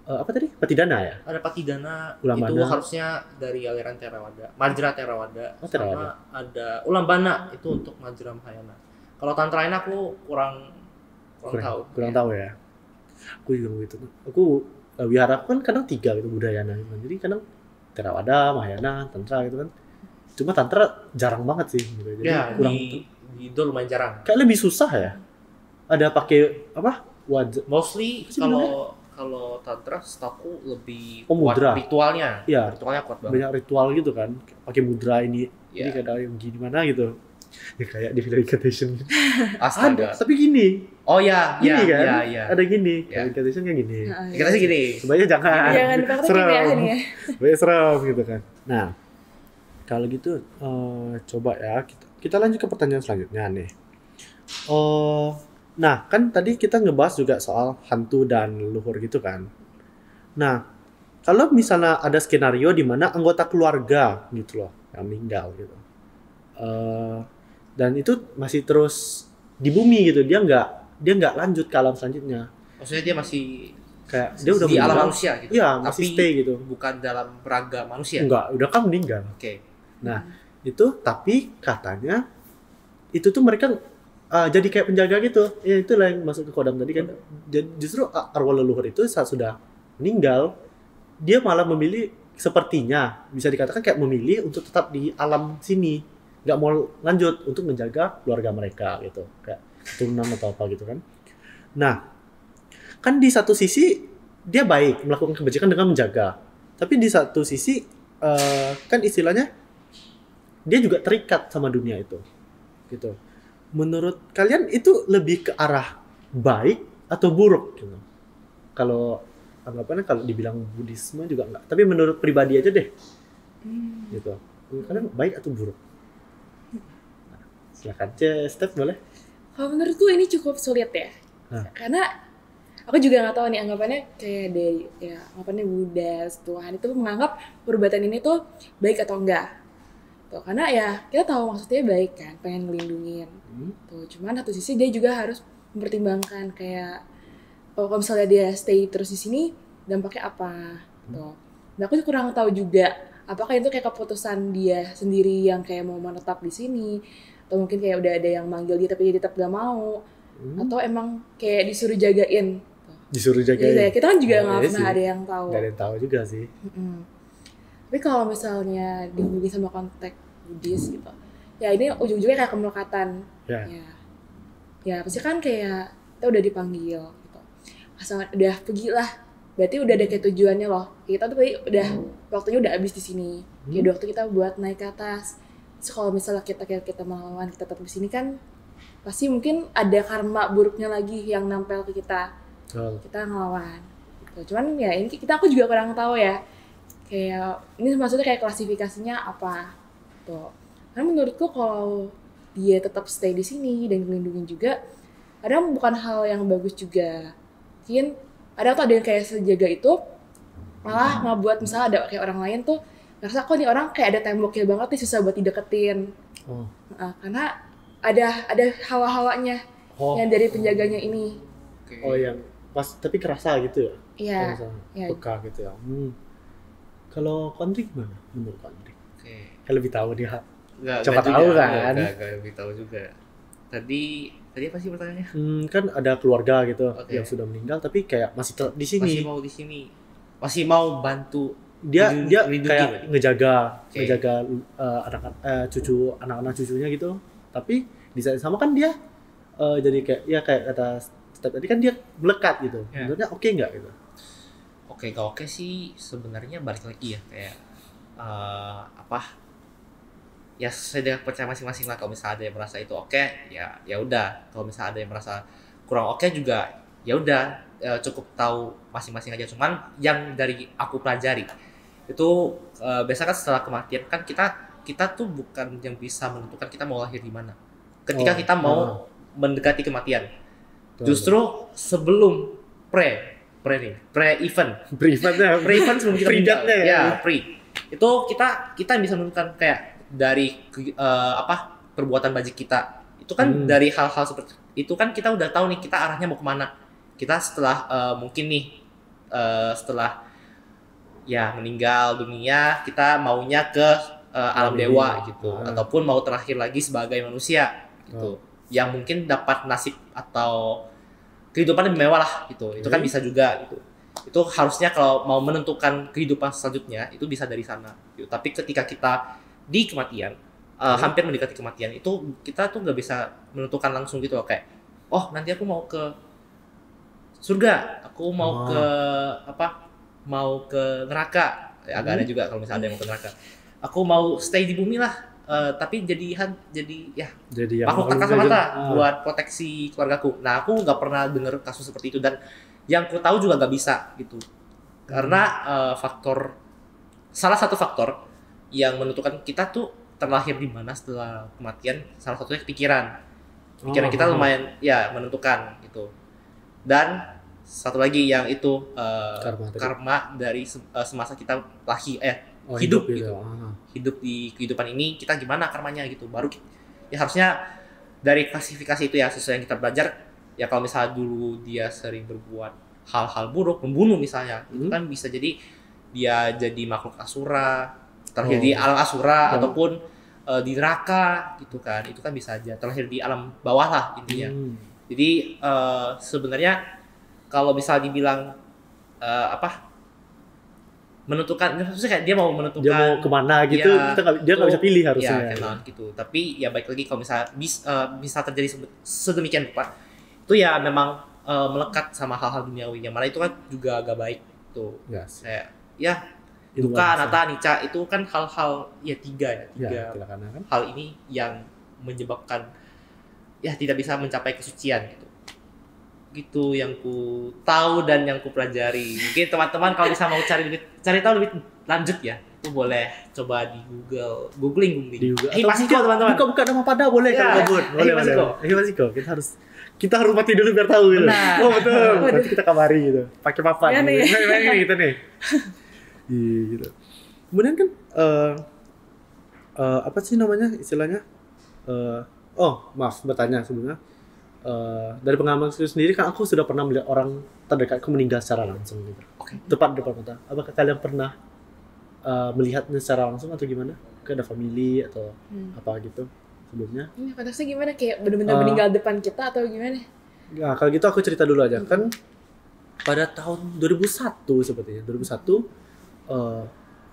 apa tadi? Patidana ya? Ada Patidana, Ulambana. itu harusnya dari aliran Theravada, Majra Theravada, Oh, sama Theravada. ada Ulambana itu untuk Majra Mahayana. Kalau Tantra ini aku kurang tahu. Kurang tahu ya. Aku juga begitu. Aku wihara kan kadang 3 gitu budayana. Jadi kadang Theravada, Mahayana, Tantra gitu kan. Cuma Tantra jarang banget sih gitu. Jadi Ya, kurang di Indo lumayan jarang. kayak lebih susah ya. Ada pakai apa? Wajah. Mostly Apa sih kalau Tantra setahu lebih Oh, kuat mudra. ritualnya. Iya. Ritualnya kuat banget. Banyak ritual gitu kan. Pakai mudra ini. Ini Iya. kadang yang gini mana gitu. Ya kayak di video incantation gitu. Astaga. Ada, tapi gini. Oh ya, Gini kan? ya. Ada gini. Ya. Kayak incantation kayak gini. Nah, Kita sih gini. Sebaiknya jangan. Jangan dipraktekin ya ini ya. Sebaiknya serem gitu kan. Nah, kalau gitu coba ya kita lanjut ke pertanyaan selanjutnya nih. Nah, kan tadi kita ngebahas juga soal hantu dan leluhur gitu kan. Nah, kalau misalnya ada skenario di mana anggota keluarga gitu loh yang meninggal gitu, dan itu masih terus di bumi gitu, dia nggak lanjut ke alam selanjutnya, Maksudnya dia masih kayak dia udah di alam meninggal, manusia gitu. iya masih Tapi stay gitu, bukan dalam raga manusia. nggak udah kan meninggal. Oke. Nah, itu tapi katanya itu tuh mereka jadi kayak penjaga gitu. Ya itulah yang masuk ke kodam tadi kan. Jadi justru arwah leluhur itu saat sudah meninggal, dia malah memilih sepertinya bisa dikatakan kayak memilih untuk tetap di alam sini, nggak mau lanjut untuk menjaga keluarga mereka gitu, kayak keturunan atau apa gitu kan. Nah, kan di satu sisi dia baik melakukan kebajikan dengan menjaga, tapi di satu sisi kan istilahnya dia juga terikat sama dunia itu gitu. Menurut kalian itu lebih ke arah baik atau buruk gitu? Kalau anggapannya kalau dibilang Buddhisme juga enggak, tapi menurut pribadi aja deh gitu. Menurut kalian baik atau buruk? Nah, silakan Steph boleh. Kalau menurutku ini cukup sulit ya. Nah. Karena aku juga nggak tahu nih anggapannya kayak dari ya anggapannya Buddha, Tuhan itu menganggap perbuatan ini tuh baik atau enggak. Tuh, karena ya kita tahu maksudnya baik kan, pengen ngelindungin. Tuh, cuman satu sisi dia juga harus mempertimbangkan kayak kalau misalnya dia stay terus di sini dampaknya apa. Tuh. Nah, aku kurang tahu juga apakah itu kayak keputusan dia sendiri yang kayak mau menetap di sini atau mungkin kayak udah ada yang manggil dia tapi dia tetap gak mau atau emang kayak disuruh jagain. Disuruh Jadi jagain. kita kan juga Oh, nggak iya pernah sih. ada yang tahu. Nggak ada yang tahu juga sih. Tapi kalau misalnya dihubungi sama konteks Buddhis gitu, ya ini ujung-ujungnya kayak kemelekatan. Ya. Ya pasti kan kayak kita udah dipanggil gitu. Asal udah pergilah, berarti udah ada kayak tujuannya loh. Kita tuh tadi udah waktunya udah habis di sini. Kayak udah waktu kita buat naik ke atas. Terus kalau misalnya kita melawan, kita tetap di sini kan pasti mungkin ada karma buruknya lagi yang nempel ke kita. Oh. Kita ngelawan. Gitu. Cuman ya ini aku juga kurang tahu ya. Kayak ini maksudnya kayak klasifikasinya apa tuh. Karena menurutku kalau dia tetap stay di sini dan melindungi juga, kadang bukan hal yang bagus juga. Mungkin ada yang kayak sejaga itu malah ngebuat misalnya ada kayak orang lain tuh ngerasa kok nih orang kayak ada time blocknya banget nih, susah buat dideketin. Oh. Karena ada hawa-hawanya yang dari penjaganya ini. Oke. Oh yang pas tapi kerasa gitu ya? Iya. Kerasa Iya. peka gitu ya. Kalau Kondri gimana menurut Kondri? Oke. Kan lebih tahu dia. Nggak Coba juga, tahu kan? Nggak lebih tahu juga. Tadi apa sih pertanyaannya? Kan ada keluarga gitu Oke. yang sudah meninggal tapi kayak masih tetap di sini. Masih mau di sini. Masih mau bantu. Dia Melindungi kayak berarti? ngejaga Oke. anak-anak cucunya gitu. Tapi di saat yang sama kan dia jadi kayak kata Step tadi kan dia melekat gitu. Ya. Menurutnya oke nggak gitu? Oke, gak oke sih sebenarnya balik lagi ya kayak ya sesuai dengan percaya masing-masing lah. Kalau misalnya ada yang merasa itu oke, ya udah. Kalau misalnya ada yang merasa kurang oke juga, ya udah, cukup tahu masing-masing aja. Cuman yang dari aku pelajari itu biasanya kan setelah kematian kan kita tuh bukan yang bisa menentukan kita mau lahir di mana. Ketika Oh, kita mau mendekati kematian, Betul. justru sebelum pre-event pre-event sebelum kita meninggal. Pre-date-nya ya? Ya, pre. Itu kita bisa menentukan kayak dari perbuatan bajik kita. Itu kan dari hal-hal seperti itu kan kita udah tahu nih kita arahnya mau kemana. Kita setelah mungkin nih setelah ya meninggal dunia kita maunya ke alam Alam dewa dewa. gitu, Ah. ataupun mau terakhir lagi sebagai manusia gitu, yang mungkin dapat nasib atau kehidupan lebih mewah lah gitu. Itu kan bisa juga gitu. Itu harusnya kalau mau menentukan kehidupan selanjutnya itu bisa dari sana gitu. Tapi ketika kita di kematian, hampir mendekati kematian, itu kita tuh nggak bisa menentukan langsung gitu loh, kayak oh nanti aku mau ke surga, aku mau ke apa, mau ke neraka. Ya, agak aneh juga kalau misalnya ada yang mau ke neraka. Aku mau stay di bumi lah, tapi jadi ya Jadi yang makhluk tak makhluk kasat mata aja. buat proteksi keluargaku. Nah, aku nggak pernah dengar kasus seperti itu, dan yang ku tahu juga nggak bisa gitu, karena salah satu faktor yang menentukan kita tuh terlahir di mana setelah kematian, salah satunya pikiran kita lumayan ya menentukan gitu. Dan satu lagi yang itu karma dari semasa kita hidup gitu. Hidup di kehidupan ini kita gimana karmanya gitu. Baru ya harusnya dari klasifikasi itu ya, sesuai yang kita belajar ya. Kalau misalnya dulu dia sering berbuat hal-hal buruk, membunuh misalnya, itu kan bisa jadi dia jadi makhluk asura, terlahir di alam asura, ataupun di neraka gitu kan. Itu kan bisa aja terlahir di alam bawah lah intinya. Jadi sebenarnya kalau misalnya dibilang menentukan, maksudnya kayak dia mau menentukan Dia mau kemana gitu, ya, dia nggak bisa pilih harusnya. Ya, gitu. Tapi ya baik lagi kalau misalnya bisa terjadi sedemikian rupa, itu ya memang melekat sama hal-hal duniawi, yang mana itu kan juga agak baik tuh. Yes. Kayak ya Itu duka, bisa. anatta, nica itu kan hal-hal ya tiga Ya, silakan kan. hal ini yang menyebabkan ya tidak bisa mencapai kesucian gitu yang ku tahu dan yang ku pelajari. Mungkin teman-teman kalau bisa mau cari tahu lebih lanjut ya, itu boleh coba di googling Di Google. Hipasiko teman-teman. Buka nama pada boleh Ya, kalau gabut. Boleh. Hipasiko. Kita harus mati dulu biar tahu gitu. Benar. Oh betul. Nanti kita kabari gitu. Pakai papan. Ya, nih. Gitu. Main gitu nih. Iya gitu. Kemudian kan apa sih namanya istilahnya? Maaf bertanya sebelumnya. Dari pengalaman saya sendiri kan aku sudah pernah melihat orang terdekatku meninggal secara langsung gitu. Oke. Tepat depan mata. Apakah kalian pernah melihatnya secara langsung atau gimana? Ke ada family atau apa gitu sebelumnya? Ini konteksnya gimana? Kayak bener-bener Ah. meninggal depan kita atau gimana? Nah, kalau gitu aku cerita dulu aja. Kan pada tahun 2001 sepertinya. 2001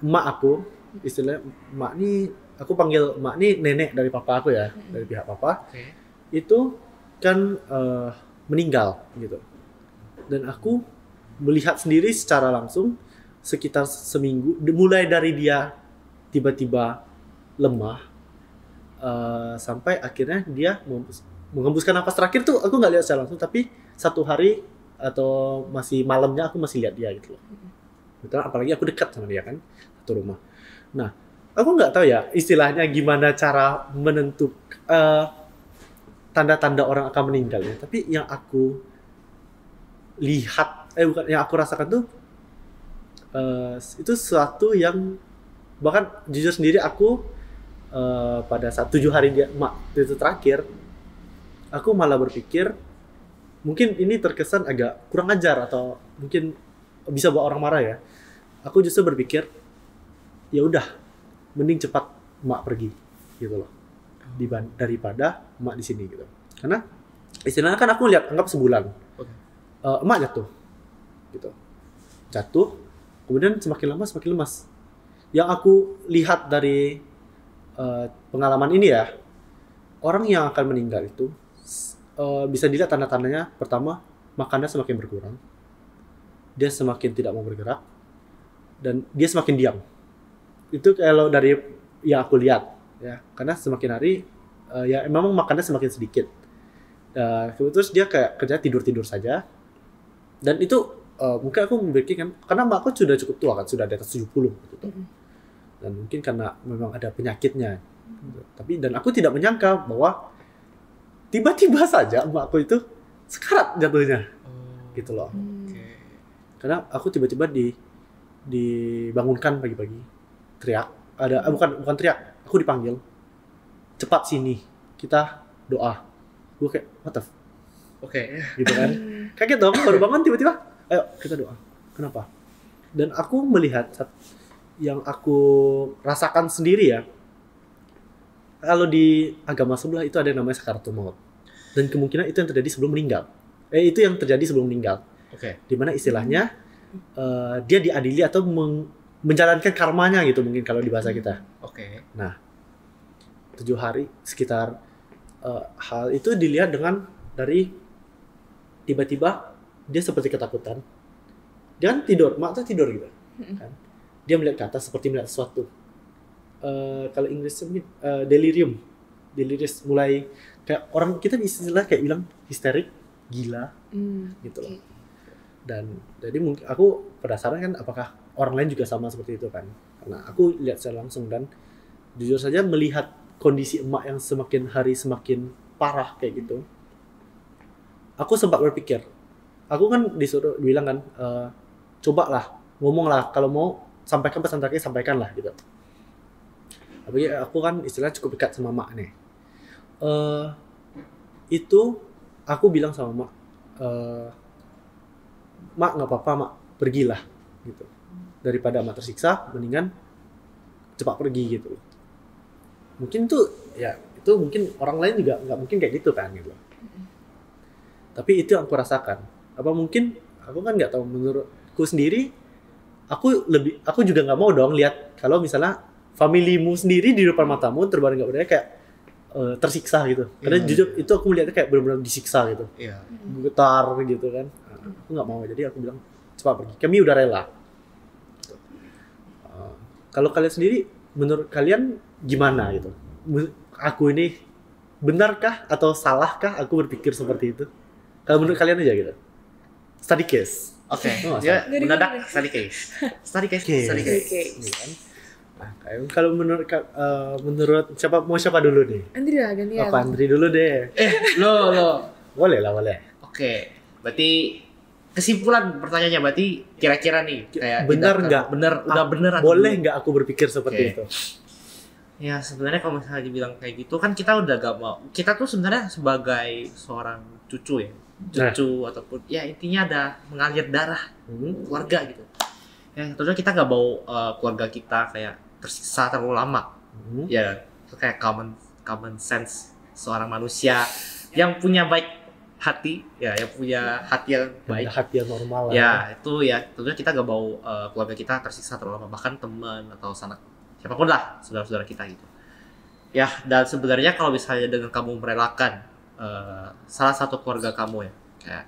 emak aku, istilahnya emak nih, aku panggil emak nih nenek dari papa aku ya, dari pihak papa. Oke. Itu kan meninggal gitu. Dan aku melihat sendiri secara langsung sekitar seminggu, mulai dari dia tiba-tiba lemah sampai akhirnya dia menghembuskan napas terakhir tuh aku nggak lihat secara langsung, tapi satu hari atau masih malamnya aku masih lihat dia gitu loh. Betul, apalagi aku dekat sama dia kan, satu rumah. Nah, aku nggak tahu ya istilahnya gimana cara menentukan tanda-tanda orang akan meninggal ya. Tapi yang aku lihat, yang aku rasakan tuh itu sesuatu yang bahkan jujur sendiri aku pada saat 7 hari dia emak itu terakhir, aku malah berpikir mungkin ini terkesan agak kurang ajar atau mungkin bisa buat orang marah ya. Aku justru berpikir ya udah mending cepat emak pergi gitu loh, daripada emak di sini gitu. Karena istilahnya kan aku lihat anggap sebulan emak jatuh gitu, jatuh kemudian semakin lama semakin lemas. Yang aku lihat dari pengalaman ini ya, orang yang akan meninggal itu bisa dilihat tanda-tandanya. Pertama, makannya semakin berkurang, dia semakin tidak mau bergerak, dan dia semakin diam. Itu kalau dari yang aku lihat ya, karena semakin hari ya memang makannya semakin sedikit. Terus dia kayak kerja tidur saja, dan itu mungkin aku memikirkan karena makku sudah cukup tua kan, sudah di atas 70 gitu. Dan mungkin karena memang ada penyakitnya gitu. Tapi dan aku tidak menyangka bahwa tiba-tiba saja emakku itu sekarat jatuhnya gitu loh. Karena aku tiba-tiba dibangunkan pagi-pagi, teriak, bukan teriak, aku dipanggil, cepat sini, kita doa. Gue kayak what the Oke. gitu kan, kaget dong, baru bangun tiba-tiba, ayo kita doa. Kenapa? Dan aku melihat yang aku rasakan sendiri ya, kalau di agama sebelah itu ada yang namanya sakaratul maut, dan kemungkinan itu yang terjadi sebelum meninggal. Itu yang terjadi sebelum meninggal. Oke. Dimana istilahnya dia diadili atau menjalankan karmanya gitu mungkin kalau di bahasa kita. Oke. Nah, 7 hari sekitar hal itu dilihat dengan dari tiba-tiba dia seperti ketakutan. Dia kan tidur, mak tuh tidur gitu. Kan? Dia melihat ke atas seperti melihat sesuatu. Kalau Inggrisnya mungkin delirious, mulai kayak orang kita istilah kayak bilang histerik, gila, gitu loh. Dan jadi mungkin aku penasaran kan apakah orang lain juga sama seperti itu kan? Karena aku lihat secara langsung dan jujur saja melihat kondisi emak yang semakin hari semakin parah kayak gitu. Aku sempat berpikir, aku kan disuruh bilang kan, cobalah ngomonglah kalau mau sampaikan pesan terakhir sampaikanlah gitu. Tapi aku kan istilahnya cukup dekat sama mak nih. Itu aku bilang sama mak, mak nggak apa-apa mak, pergilah gitu. Daripada mak tersiksa, mendingan cepat pergi gitu. Mungkin tuh ya itu mungkin orang lain juga nggak mungkin kayak gitu kan gitu. Tapi itu yang aku rasakan. Apa mungkin aku kan nggak tahu, menurutku sendiri aku juga nggak mau dong lihat kalau misalnya familymu sendiri di depan matamu terbaring nggak berdaya kayak tersiksa gitu. Karena jujur itu aku melihatnya kayak benar-benar disiksa gitu. Iya. Getar gitu kan. Aku nggak mau, jadi aku bilang cepat pergi. Kami udah rela. Kalau kalian sendiri, menurut kalian gimana gitu? Aku ini benarkah atau salahkah aku berpikir seperti itu? Kalau menurut kalian aja gitu. Study case. Oke. Oh, Ya, Dari mendadak mana? study case. Study case. Case. Study case. Oke. Iya kan? Nah, kalau menurut siapa dulu nih? Andri lah gantian. Apa Andri dulu deh? Lo. Boleh lah, boleh. Oke. Berarti kesimpulan pertanyaannya berarti kira-kira nih kayak Benar tindakan- nggak? udah bener atau Boleh belum? nggak aku berpikir seperti Oke. itu? Ya sebenarnya kalau misalnya dibilang kayak gitu kan kita udah gak mau. Kita tuh sebenarnya sebagai seorang cucu ya, cucu ataupun ya intinya ada mengalir darah keluarga gitu. Ya tentunya kita gak mau keluarga kita kayak tersiksa terlalu lama. Ya itu kayak common sense seorang manusia yang punya baik hati, ya yang punya hati yang baik. Ada hati yang normal lah. Ya itu ya tentunya kita gak mau keluarga kita tersiksa terlalu lama, bahkan teman atau sanak siapapun lah saudara-saudara kita gitu ya. Dan sebenarnya kalau misalnya dengan kamu merelakan salah satu keluarga kamu ya kayak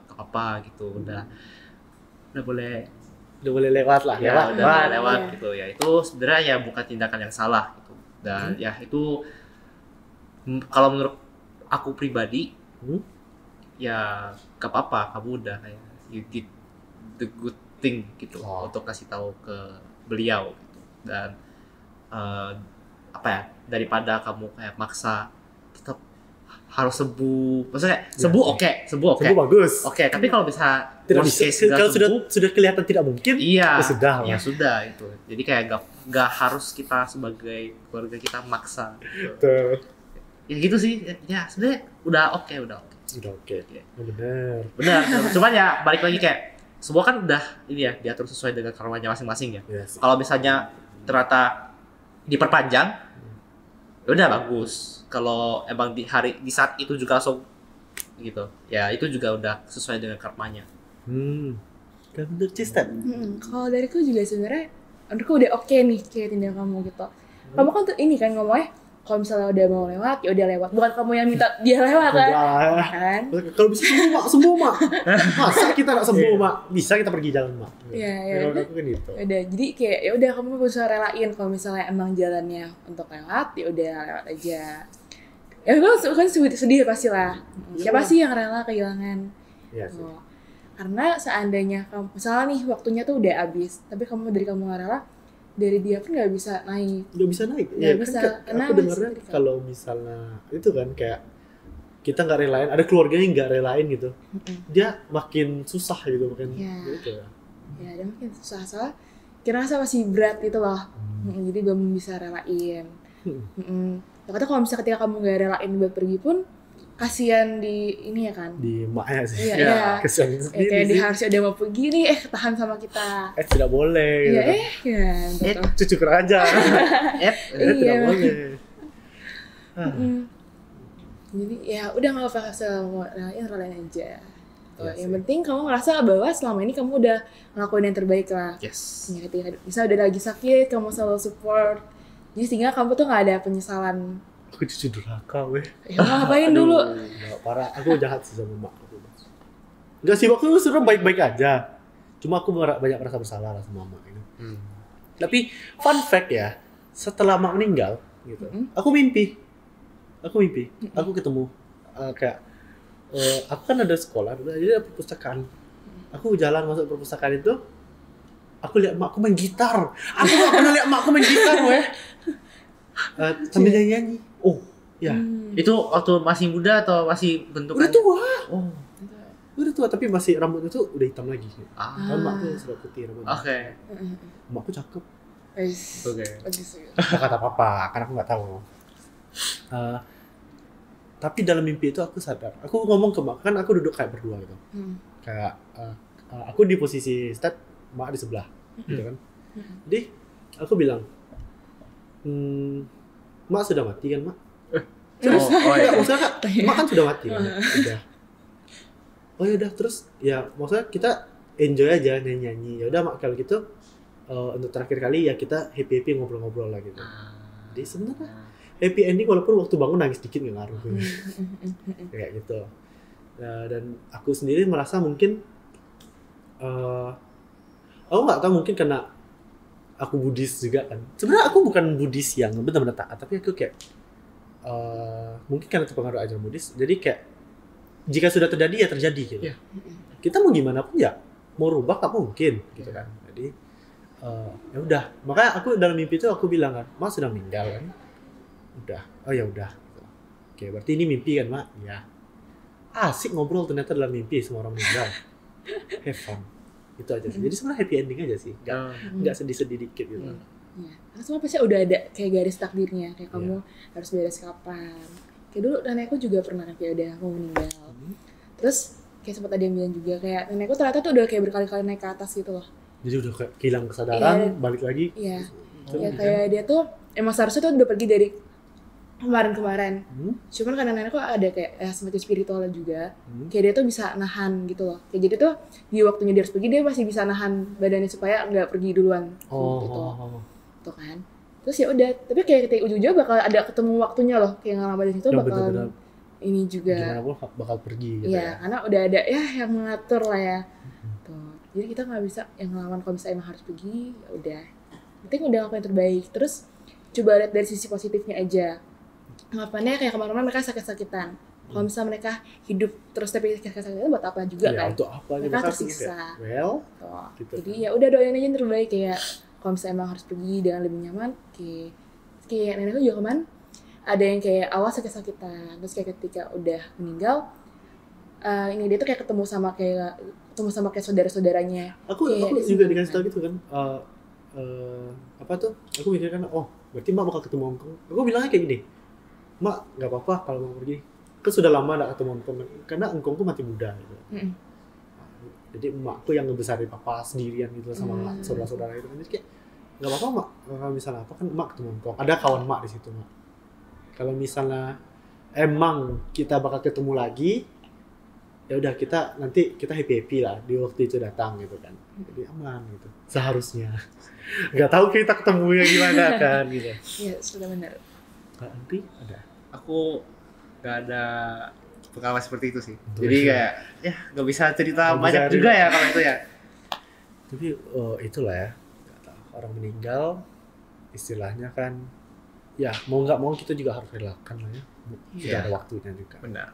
gak apa-apa gitu, udah boleh lewat lah. ya lewat. udah Lewat. lewat Iya. gitu ya, itu sebenarnya ya bukan tindakan yang salah gitu. Dan ya itu kalau menurut aku pribadi ya gak apa-apa, kamu udah kayak you did the good thing gitu untuk kasih tahu ke beliau gitu. Dan apa ya, daripada kamu kayak maksa tetap harus sembuh, maksudnya sembuh Sembuh bagus. oke, tapi kalau bisa Tidak worst bisa. case nggak Kalau sembuh, sudah kelihatan tidak mungkin, iya, ya sudah lah. ya sudah itu. Jadi kayak gak harus kita sebagai keluarga kita maksa gitu. Tuh. Ya gitu sih, ya sebenarnya udah oke. Udah oke. Oke. Benar. Benar, cuman ya balik lagi kayak semua kan udah ini ya diatur sesuai dengan karmanya masing-masing ya. Yes. Kalau misalnya ternyata diperpanjang, ya udah bagus. Kalau emang di saat itu juga langsung gitu, ya itu juga udah sesuai dengan karmanya. Kan bener Cisten. Kalau dariku juga sebenarnya, menurutku udah oke nih kayak tindakan kamu gitu. Kamu kan tuh ini kan ngomongnya, kalau misalnya udah mau lewat, ya udah lewat. Bukan kamu yang minta dia lewat kan? Udah. Kan? Kalau bisa sembuh mak. Masa kita nggak sembuh mak? Bisa kita pergi jalan mak. Iya, ya Kalau udah. aku kan gitu. Udah, jadi kayak ya udah kamu berusaha relain kalau misalnya emang jalannya untuk lewat, ya udah lewat aja. Ya kan sedih pastilah. Siapa sih yang rela kehilangan? Iya sih. Oh. Karena seandainya kamu misalnya nih waktunya tuh udah habis, tapi kamu nggak rela, dari dia pun nggak bisa naik. Nggak bisa naik. Nggak Ya, bisa. kan, Karena aku dengarnya masih kalau misalnya itu kan kayak kita nggak relain, ada keluarganya yang nggak relain gitu, dia makin susah gitu, makin Iya. gitu ya. Ya, dan mungkin susah salah. Kira rasa masih berat gitu loh. Jadi belum bisa relain. Takutnya kalau misalnya ketika kamu nggak relain buat pergi pun, kasihan di ini ya kan. Di maknya sih. Iya, Ya. iya. Kesian sendiri Kayak dia sih. harusnya udah mau pergi nih, tahan sama kita. Tidak boleh Iya, gitu. ya, betul. Cucu kurang aja. Tidak Iya. boleh. Mm. Jadi ya udah nggak apa-apa selama relain aja. Iya Yang sih. penting kamu ngerasa bahwa selama ini kamu udah ngelakuin yang terbaik lah. Yes. Ya, ketika bisa udah lagi sakit, kamu selalu support. Jadi sehingga kamu tuh nggak ada penyesalan. Aku cucu durhaka weh. Ya ngapain Aduh, dulu? nggak, parah. Aku jahat sih sama mak aku. Enggak sih, aku sebenarnya baik-baik aja. Cuma aku banyak merasa bersalah lah sama mak ini. Tapi fun fact ya, setelah mak meninggal gitu, aku mimpi. Aku ketemu kayak aku kan ada sekolah, jadi ada perpustakaan. Aku jalan masuk perpustakaan itu, aku lihat makku main gitar. Aku gak pernah lihat makku main gitar, weh. Sambil nyanyi. Oh, ya. Itu waktu masih muda atau masih bentukan? Udah tua. Oh. Udah tua, tapi masih rambutnya tuh udah hitam lagi. Ah. Kan mak tuh sudah putih rambutnya. Oke. Makku cakep. Wis. Oke. Bagus ya. Gak kata apa-apa, karena aku nggak tahu. Tapi dalam mimpi itu aku sadar. Aku ngomong ke mak, kan aku duduk kayak berdua gitu. Kayak aku di posisi step, mak di sebelah, gitu kan. Jadi aku bilang, mak sudah mati kan mak? Terus, Oh, ya, iya. maksudnya kan, mak kan sudah mati kan? Udah. Oh ya udah, terus ya maksudnya kita enjoy aja nyanyi. Ya udah mak, kalau gitu untuk terakhir kali ya kita happy ngobrol-ngobrol lah gitu. Jadi sebenarnya happy ending walaupun waktu bangun nangis dikit nggak ngaruh kayak gitu. Dan aku sendiri merasa mungkin aku nggak tahu, mungkin karena aku Buddhis juga kan. Sebenarnya aku bukan Buddhis yang benar-benar taat, tapi aku kayak mungkin karena terpengaruh ajaran Buddhis. Jadi kayak jika sudah terjadi ya terjadi gitu. Iya. Kita mau gimana pun ya mau rubah nggak mungkin gitu kan. Jadi ya udah, makanya aku dalam mimpi itu aku bilang kan, mak sudah meninggal kan. Udah, oh ya udah. Oke, berarti ini mimpi kan mak? Ya. Asik ngobrol ternyata dalam mimpi sama orang meninggal. Have fun. Itu aja sih. Jadi sebenarnya happy ending aja sih. Nggak sedih-sedih dikit gitu. Ya, karena semua pasti udah ada kayak garis takdirnya, kayak kamu harus beres kapan. Kayak dulu nenekku juga pernah kayak udah mau meninggal. Terus kayak sempat ada yang bilang juga kayak nenekku ternyata tuh udah kayak berkali-kali naik ke atas gitu loh. Jadi udah kayak hilang kesadaran, Iya. balik lagi. Iya. Itu Ya bisa. kayak dia tuh emang seharusnya tuh udah pergi dari kemarin-kemarin. Cuman karena nenekku ada kayak semacam spiritualnya juga. Kayak dia tuh bisa nahan gitu loh. Kayak jadi tuh di waktunya dia harus pergi dia masih bisa nahan badannya supaya nggak pergi duluan. Gitu. Tuh kan. Terus ya udah, tapi kayak ketika ujung-ujungnya bakal ada ketemu waktunya loh, kayak ngalamin itu Udah bakal bener-bener ini juga. gimana pun bakal pergi gitu Iya, ya. karena udah ada ya yang mengatur lah ya. Tuh. Jadi kita nggak bisa yang ngelawan kalau misalnya emang harus pergi, ya udah. Penting udah ngelakuin yang terbaik. Terus coba lihat dari sisi positifnya aja. Ngapainnya kayak kemarin mereka sakit-sakitan. Kalau misalnya mereka hidup terus tapi sakit-sakitan buat apa juga Ya, kan? untuk apa nih? Mereka Masa aku tersiksa. kayak, well, Tuh. gitu Jadi kan. ya udah doain aja yang terbaik kayak kalau misalnya emang harus pergi dengan lebih nyaman, kayak nenekku juga kemarin ada yang kayak awal sakit-sakitan, terus kayak ketika udah meninggal, ini dia tuh kayak ketemu sama kayak saudara-saudaranya. Aku Kayak juga disimpan. dikasih tahu gitu kan. Apa tuh? Aku mikir kan, oh berarti mak bakal ketemu engkau. Aku bilangnya kayak gini, mak nggak apa-apa kalau mau pergi. Kan sudah lama nggak ketemu engkau, karena engkau mati muda gitu. Mm-mm. Jadi emakku yang ngebesarin papa sendirian gitu sama saudara-saudara itu kan. Jadi kayak nggak apa-apa mak, kalau misalnya apa kan emak ketemu engkau. Ada kawan mak di situ mak. Kalau misalnya emang kita bakal ketemu lagi, ya udah kita nanti kita happy lah di waktu itu datang gitu kan. Jadi aman gitu. Seharusnya. Nggak tahu kita ketemunya gimana kan gitu. Iya, sudah benar. Kak Andri ada. Aku nggak ada pengalaman seperti itu sih. Betul. Jadi kayak ya nggak bisa cerita Nggak banyak bisa juga ya kalau itu ya. Tapi itulah ya. Nggak tahu. Orang meninggal istilahnya kan ya mau nggak mau kita juga harus relakan lah ya. Sudah Iya. ada waktunya juga. Benar.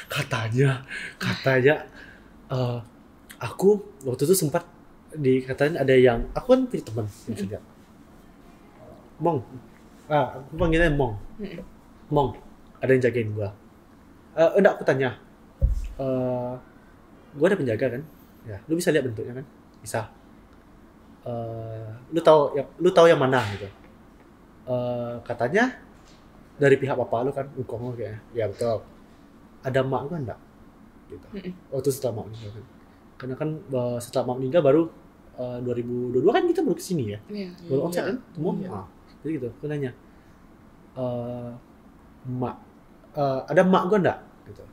Katanya aku waktu itu sempat dikatain ada yang aku kan punya teman yang kerja. Mong. Aku panggilnya Mong. Mong, ada yang jagain gua. Enggak, aku tanya. Gua ada penjaga kan? Ya, lu bisa lihat bentuknya kan? Bisa. Lu tahu yang mana gitu. Katanya dari pihak bapak lu kan, engkong lu kayaknya. Ya betul. Ada mak gua enggak? Gitu. Waktu setelah mak meninggal kan. Karena kan setelah mak meninggal baru 2022 kan kita baru kesini ya. Iya. Baru onsite kan? Semua. Iya. Jadi gitu. Aku nanya, mak, ada mak gua enggak? Gitu.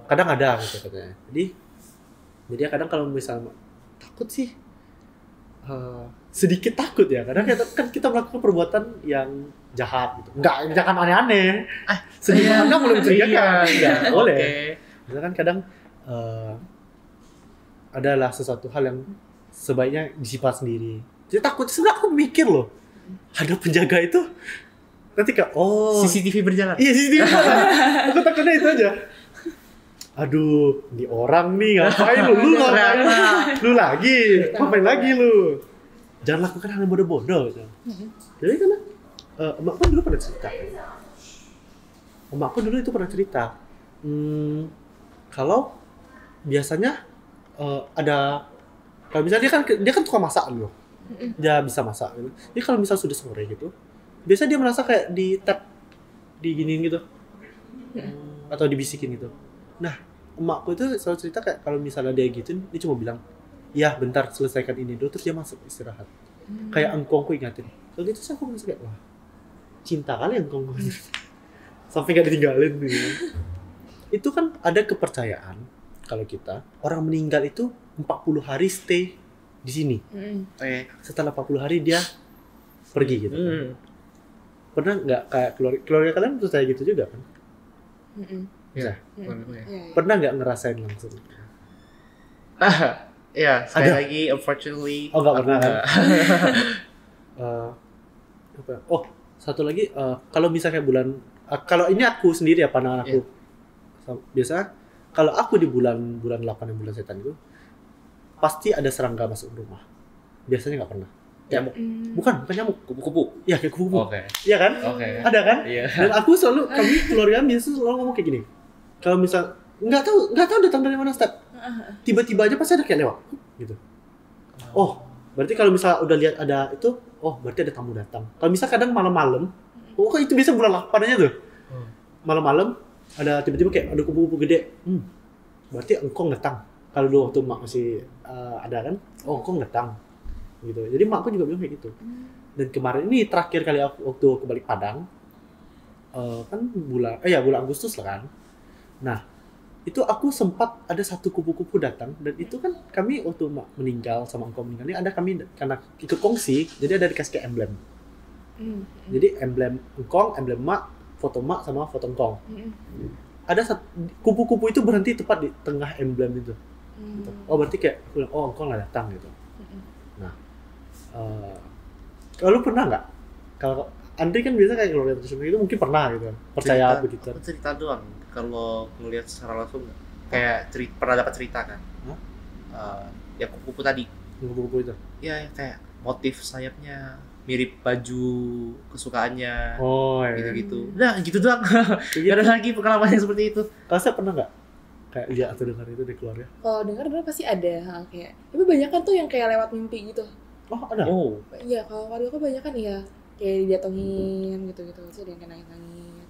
Kadang ada gitu katanya. Jadi kadang kalau misalnya takut sih, sedikit takut ya. Kadang kan kita melakukan perbuatan yang jahat gitu. Jangan aneh-aneh. Sedikit kadang boleh mencurigakan. Enggak boleh. Misalkan kadang adalah sesuatu hal yang sebaiknya disimpan sendiri. Jadi takut sebenarnya aku mikir loh. Ada penjaga itu ketika CCTV berjalan. iya CCTV berjalan. Aku takutnya itu aja. Aduh, ini orang nih ngapain lu ngapain? Lu lagi, ngapain lagi lu? Jangan lakukan hal yang bodoh-bodoh. Jadi karena emakku dulu pernah cerita. Emakku dulu itu pernah cerita. Kalau biasanya ada, kalau misalnya dia kan tukang masak dulu. Dia bisa masak gitu. Jadi kalau misal sudah sore gitu, biasa dia merasa kayak di tap diginiin gitu. Atau dibisikin gitu. Nah, emakku itu selalu cerita kayak kalau misalnya dia gitu, dia cuma bilang, ya bentar selesaikan ini dulu, terus dia masuk istirahat. Kayak engkongku ingatin. Kalau gitu aku merasa kayak, wah, cinta kali engkongku. Sampai gak ditinggalin gitu. Itu kan ada kepercayaan kalau kita, orang meninggal itu 40 hari stay di sini. Setelah 40 hari dia pergi gitu. Pernah nggak kayak keluarga kalian percaya gitu juga kan? Iya. Pernah nggak ngerasain langsung? Ya, sekali Ada? lagi unfortunately. Nggak pernah kan? Apa? Satu lagi, kalau misalnya bulan, kalau ini aku sendiri ya pandangan aku. Biasanya kalau aku di bulan 8 dan bulan setan itu pasti ada serangga masuk rumah. Biasanya nggak pernah. Nyamuk. Bukan nyamuk, Kupu-kupu. ya kayak kupu-kupu. Oke. Iya kan? Oke. Ada kan? Iya. Dan aku kami keluarga biasa selalu ngomong kayak gini. Kalau misal nggak tahu datang dari mana step. Tiba-tiba aja pasti ada kayak lewat gitu. Berarti kalau misal udah lihat ada itu, berarti ada tamu datang. Kalau misal kadang malam-malam, kok itu biasa bulan 8 aja tuh. Malam-malam ada tiba-tiba kayak ada kupu-kupu gede. Berarti engkong datang. Kalau dulu waktu mak masih ada kan, engkong datang. Gitu. Jadi makku juga bilang kayak gitu. Dan kemarin ini terakhir kali waktu aku balik Padang, kan bulan Agustus lah kan. Nah, itu aku sempat ada satu kupu-kupu datang, dan itu kan kami waktu mak meninggal sama engkau meninggal ini ada kami karena ikut kongsi, jadi ada dikasih kayak emblem. Jadi emblem engkong, emblem mak, foto mak sama foto engkong. Ada kupu-kupu itu berhenti tepat di tengah emblem itu. Gitu. Berarti kayak aku bilang, engkong nggak datang gitu. Nah, kalau pernah nggak? Kalau Andri kan biasa kayak kalau lihat itu mungkin pernah gitu, percaya begitu. Aku cerita doang. Kalau ngelihat secara langsung kayak pernah dapat cerita kan. Ya kupu-kupu tadi. Kupu-kupu itu. Iya, kayak motif sayapnya mirip baju kesukaannya. Gitu-gitu. Nah, gitu doang. Gak ada lagi pengalaman yang seperti itu. Kalau saya pernah nggak kayak lihat atau dengar itu di keluarga? Kalau dengar pasti ada hal kayak. Tapi banyak kan tuh yang kayak lewat mimpi gitu. Ada. Iya, kalau keluarga aku banyak kan iya kayak didatengin gitu-gitu, terus ada yang kayak nangis-nangis.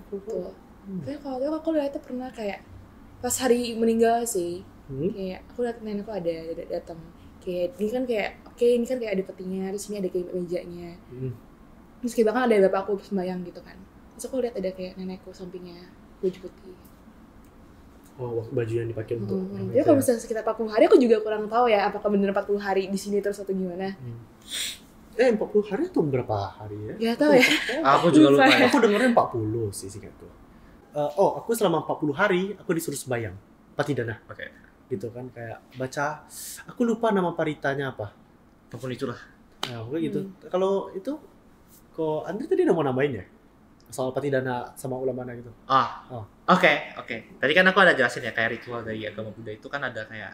Tuh. Tapi kalau aku lihat itu pernah kayak pas hari meninggal sih, kayak aku lihat nenekku ada datang. Kayak ini kan kayak ada petinya, terus ini ada kayak mejanya. Terus kayak bahkan ada bapak aku sembahyang gitu kan. Terus aku lihat ada kayak nenekku sampingnya baju putih. Baju yang dipakai untuk. Jadi kalau misalnya sekitar 40 hari aku juga kurang tahu ya apakah benar 40 hari di sini terus atau gimana. 40 hari atau berapa hari ya? Gak tahu ya. Aku juga lupa. Aku dengarnya 40 sih singkatku. Aku selama 40 hari aku disuruh sembahyang Patidana. Oke. Gitu kan kayak baca, aku lupa nama paritanya apa. Apapun itulah. Nah, gitu. Kalau itu kok Andri tadi udah mau nambahin ya? Soal Patidana sama Ulamana gitu. Oke. Tadi kan aku ada jelasin ya kayak ritual dari agama Buddha itu kan ada kayak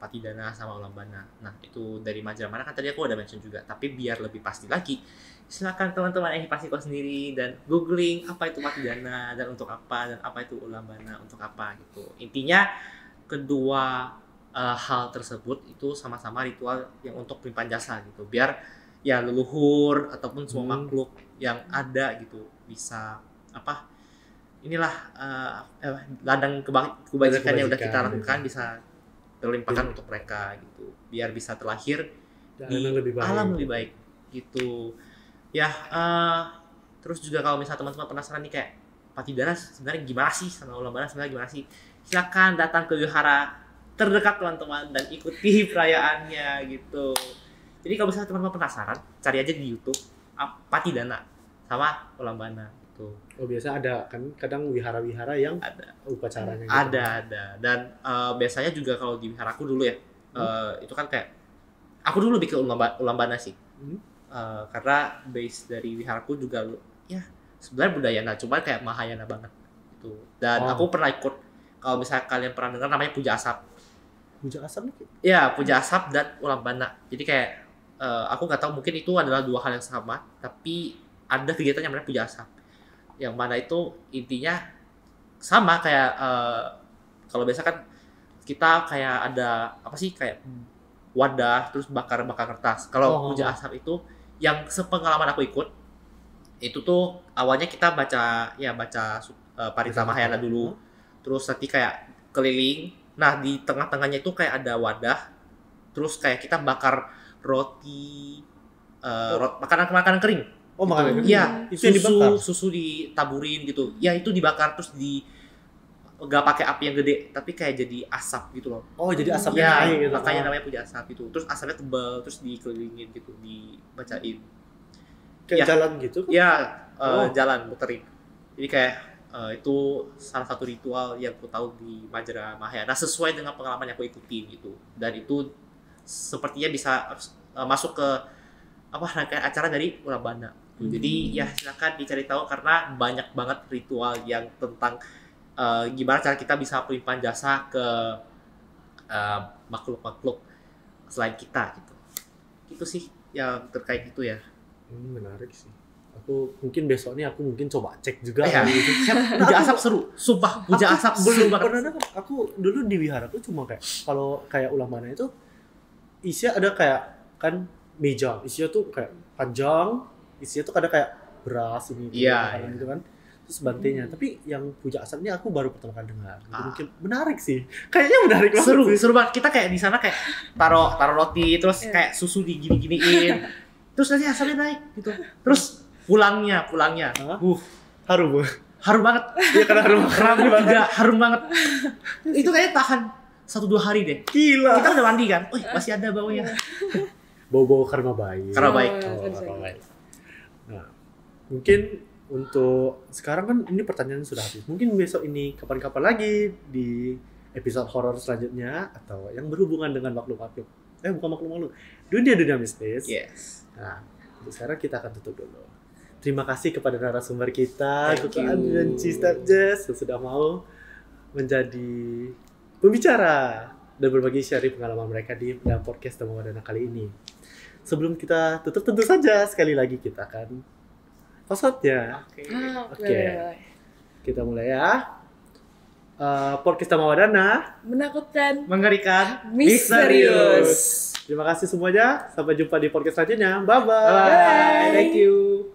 Patidana sama Ulamana. Nah, itu dari majalah mana kan tadi aku udah mention juga. Tapi biar lebih pasti lagi, silakan teman-teman pasti kau sendiri dan googling apa itu Patidana dan untuk apa dan apa itu Ulamana untuk apa gitu. Intinya kedua hal tersebut itu sama-sama ritual yang untuk penyimpan jasa gitu. Biar ya leluhur ataupun semua Hmm. makhluk yang ada gitu bisa inilah ladang kebajikan yang udah kita kebajikan, lakukan bisa terlimpahkan untuk mereka gitu biar bisa terlahir di Alam lebih baik. alam lebih baik gitu ya. Terus juga kalau misalnya teman-teman penasaran nih kayak Patidara sebenarnya gimana sih sama Ulam Bana sebenarnya gimana sih, silakan datang ke wihara terdekat teman-teman dan ikuti perayaannya gitu. Jadi kalau misalnya teman-teman penasaran cari aja di YouTube Patidana sama Ulam Bana gitu. Oh biasa ada kan kadang wihara-wihara yang Ada upacaranya gitu. ada dan biasanya juga kalau di wiharaku dulu ya itu kan kayak aku dulu bikin ulam bana sih. Karena base dari wiharaku juga ya sebenarnya budayana cuma kayak mahayana banget gitu. Dan aku pernah ikut, kalau misalnya kalian pernah dengar namanya puja asap. Puja asap nih. Ya puja asap dan ulam bana. Jadi kayak aku nggak tahu mungkin itu adalah dua hal yang sama, tapi ada kegiatan yang namanya puja asap. Yang mana itu intinya sama kayak kalau biasa kan kita kayak ada apa sih kayak wadah terus bakar kertas. Kalau puja asap itu yang sepengalaman aku ikut itu tuh awalnya kita baca Parita Mahayana dulu, terus nanti kayak keliling. Nah di tengah-tengahnya itu kayak ada wadah, terus kayak kita bakar roti, makanan kering. Oh makanan kering. Iya, Itu yang dibakar. Susu ditaburin gitu. Ya itu dibakar terus nggak pakai api yang gede, tapi kayak jadi asap gitu loh. Oh jadi asapnya Ya, naik gitu. makanya namanya puja asap itu. Terus asapnya tebal, terus dikelilingin gitu, dibacain. Kayak Ya. jalan gitu kan? Ya, jalan muterin. Jadi kayak itu salah satu ritual yang aku tahu di Majra Mahayana sesuai dengan pengalaman yang aku ikutin gitu. Dan itu sepertinya bisa masuk ke rangkaian acara dari Ulam Bana. Jadi ya silakan dicari tahu karena banyak banget ritual yang tentang gimana cara kita bisa pelimpahan jasa ke makhluk-makhluk selain kita gitu. Itu sih yang terkait itu ya. Menarik sih. Aku mungkin besok nih aku coba cek juga. Ya, puja asap seru. Sumpah, puja asap seru banget. Pernah dengar, aku dulu di wihara tuh cuma kayak Ulam Bana itu isinya ada kayak kan meja, isinya tuh kayak panjang, isinya tuh ada kayak beras ini gitu kan. Terus bantainya, tapi yang puja asap ini aku baru pertama kali dengar. Jadi mungkin menarik sih. Kayaknya menarik banget. Seru banget. Kita kayak di sana kayak taruh roti terus kayak susu digini-giniin. Terus nanti asapnya naik gitu. Terus pulangnya. Harum banget. Iya karena harum. Rambut juga harum banget. Itu kayaknya tahan 1-2 hari deh. Gila. Kita udah mandi kan? Masih ada baunya. Bau-bau karma baik. Karma baik. Karma baik. Nah, mungkin untuk sekarang kan ini pertanyaan sudah habis. Mungkin besok ini kapan-kapan lagi di episode horor selanjutnya atau yang berhubungan dengan makhluk-makhluk. Bukan makhluk-makhluk. Dunia mistis. Yes. Nah, untuk sekarang kita akan tutup dulu. Terima kasih kepada narasumber kita, Thank Dr. you. Andi dan Cistep Jess yang sudah mau menjadi pembicara dan berbagi sharing pengalaman mereka di dalam podcast Temu Wadana kali ini. Sebelum kita tutup, tentu saja sekali lagi kita akan hostnya. Oke. Kita mulai ya. Podcast Temu Wadana Menakutkan, Mengerikan, misterius. Terima kasih semuanya. Sampai jumpa di podcast selanjutnya. Bye-bye. Bye. Thank you.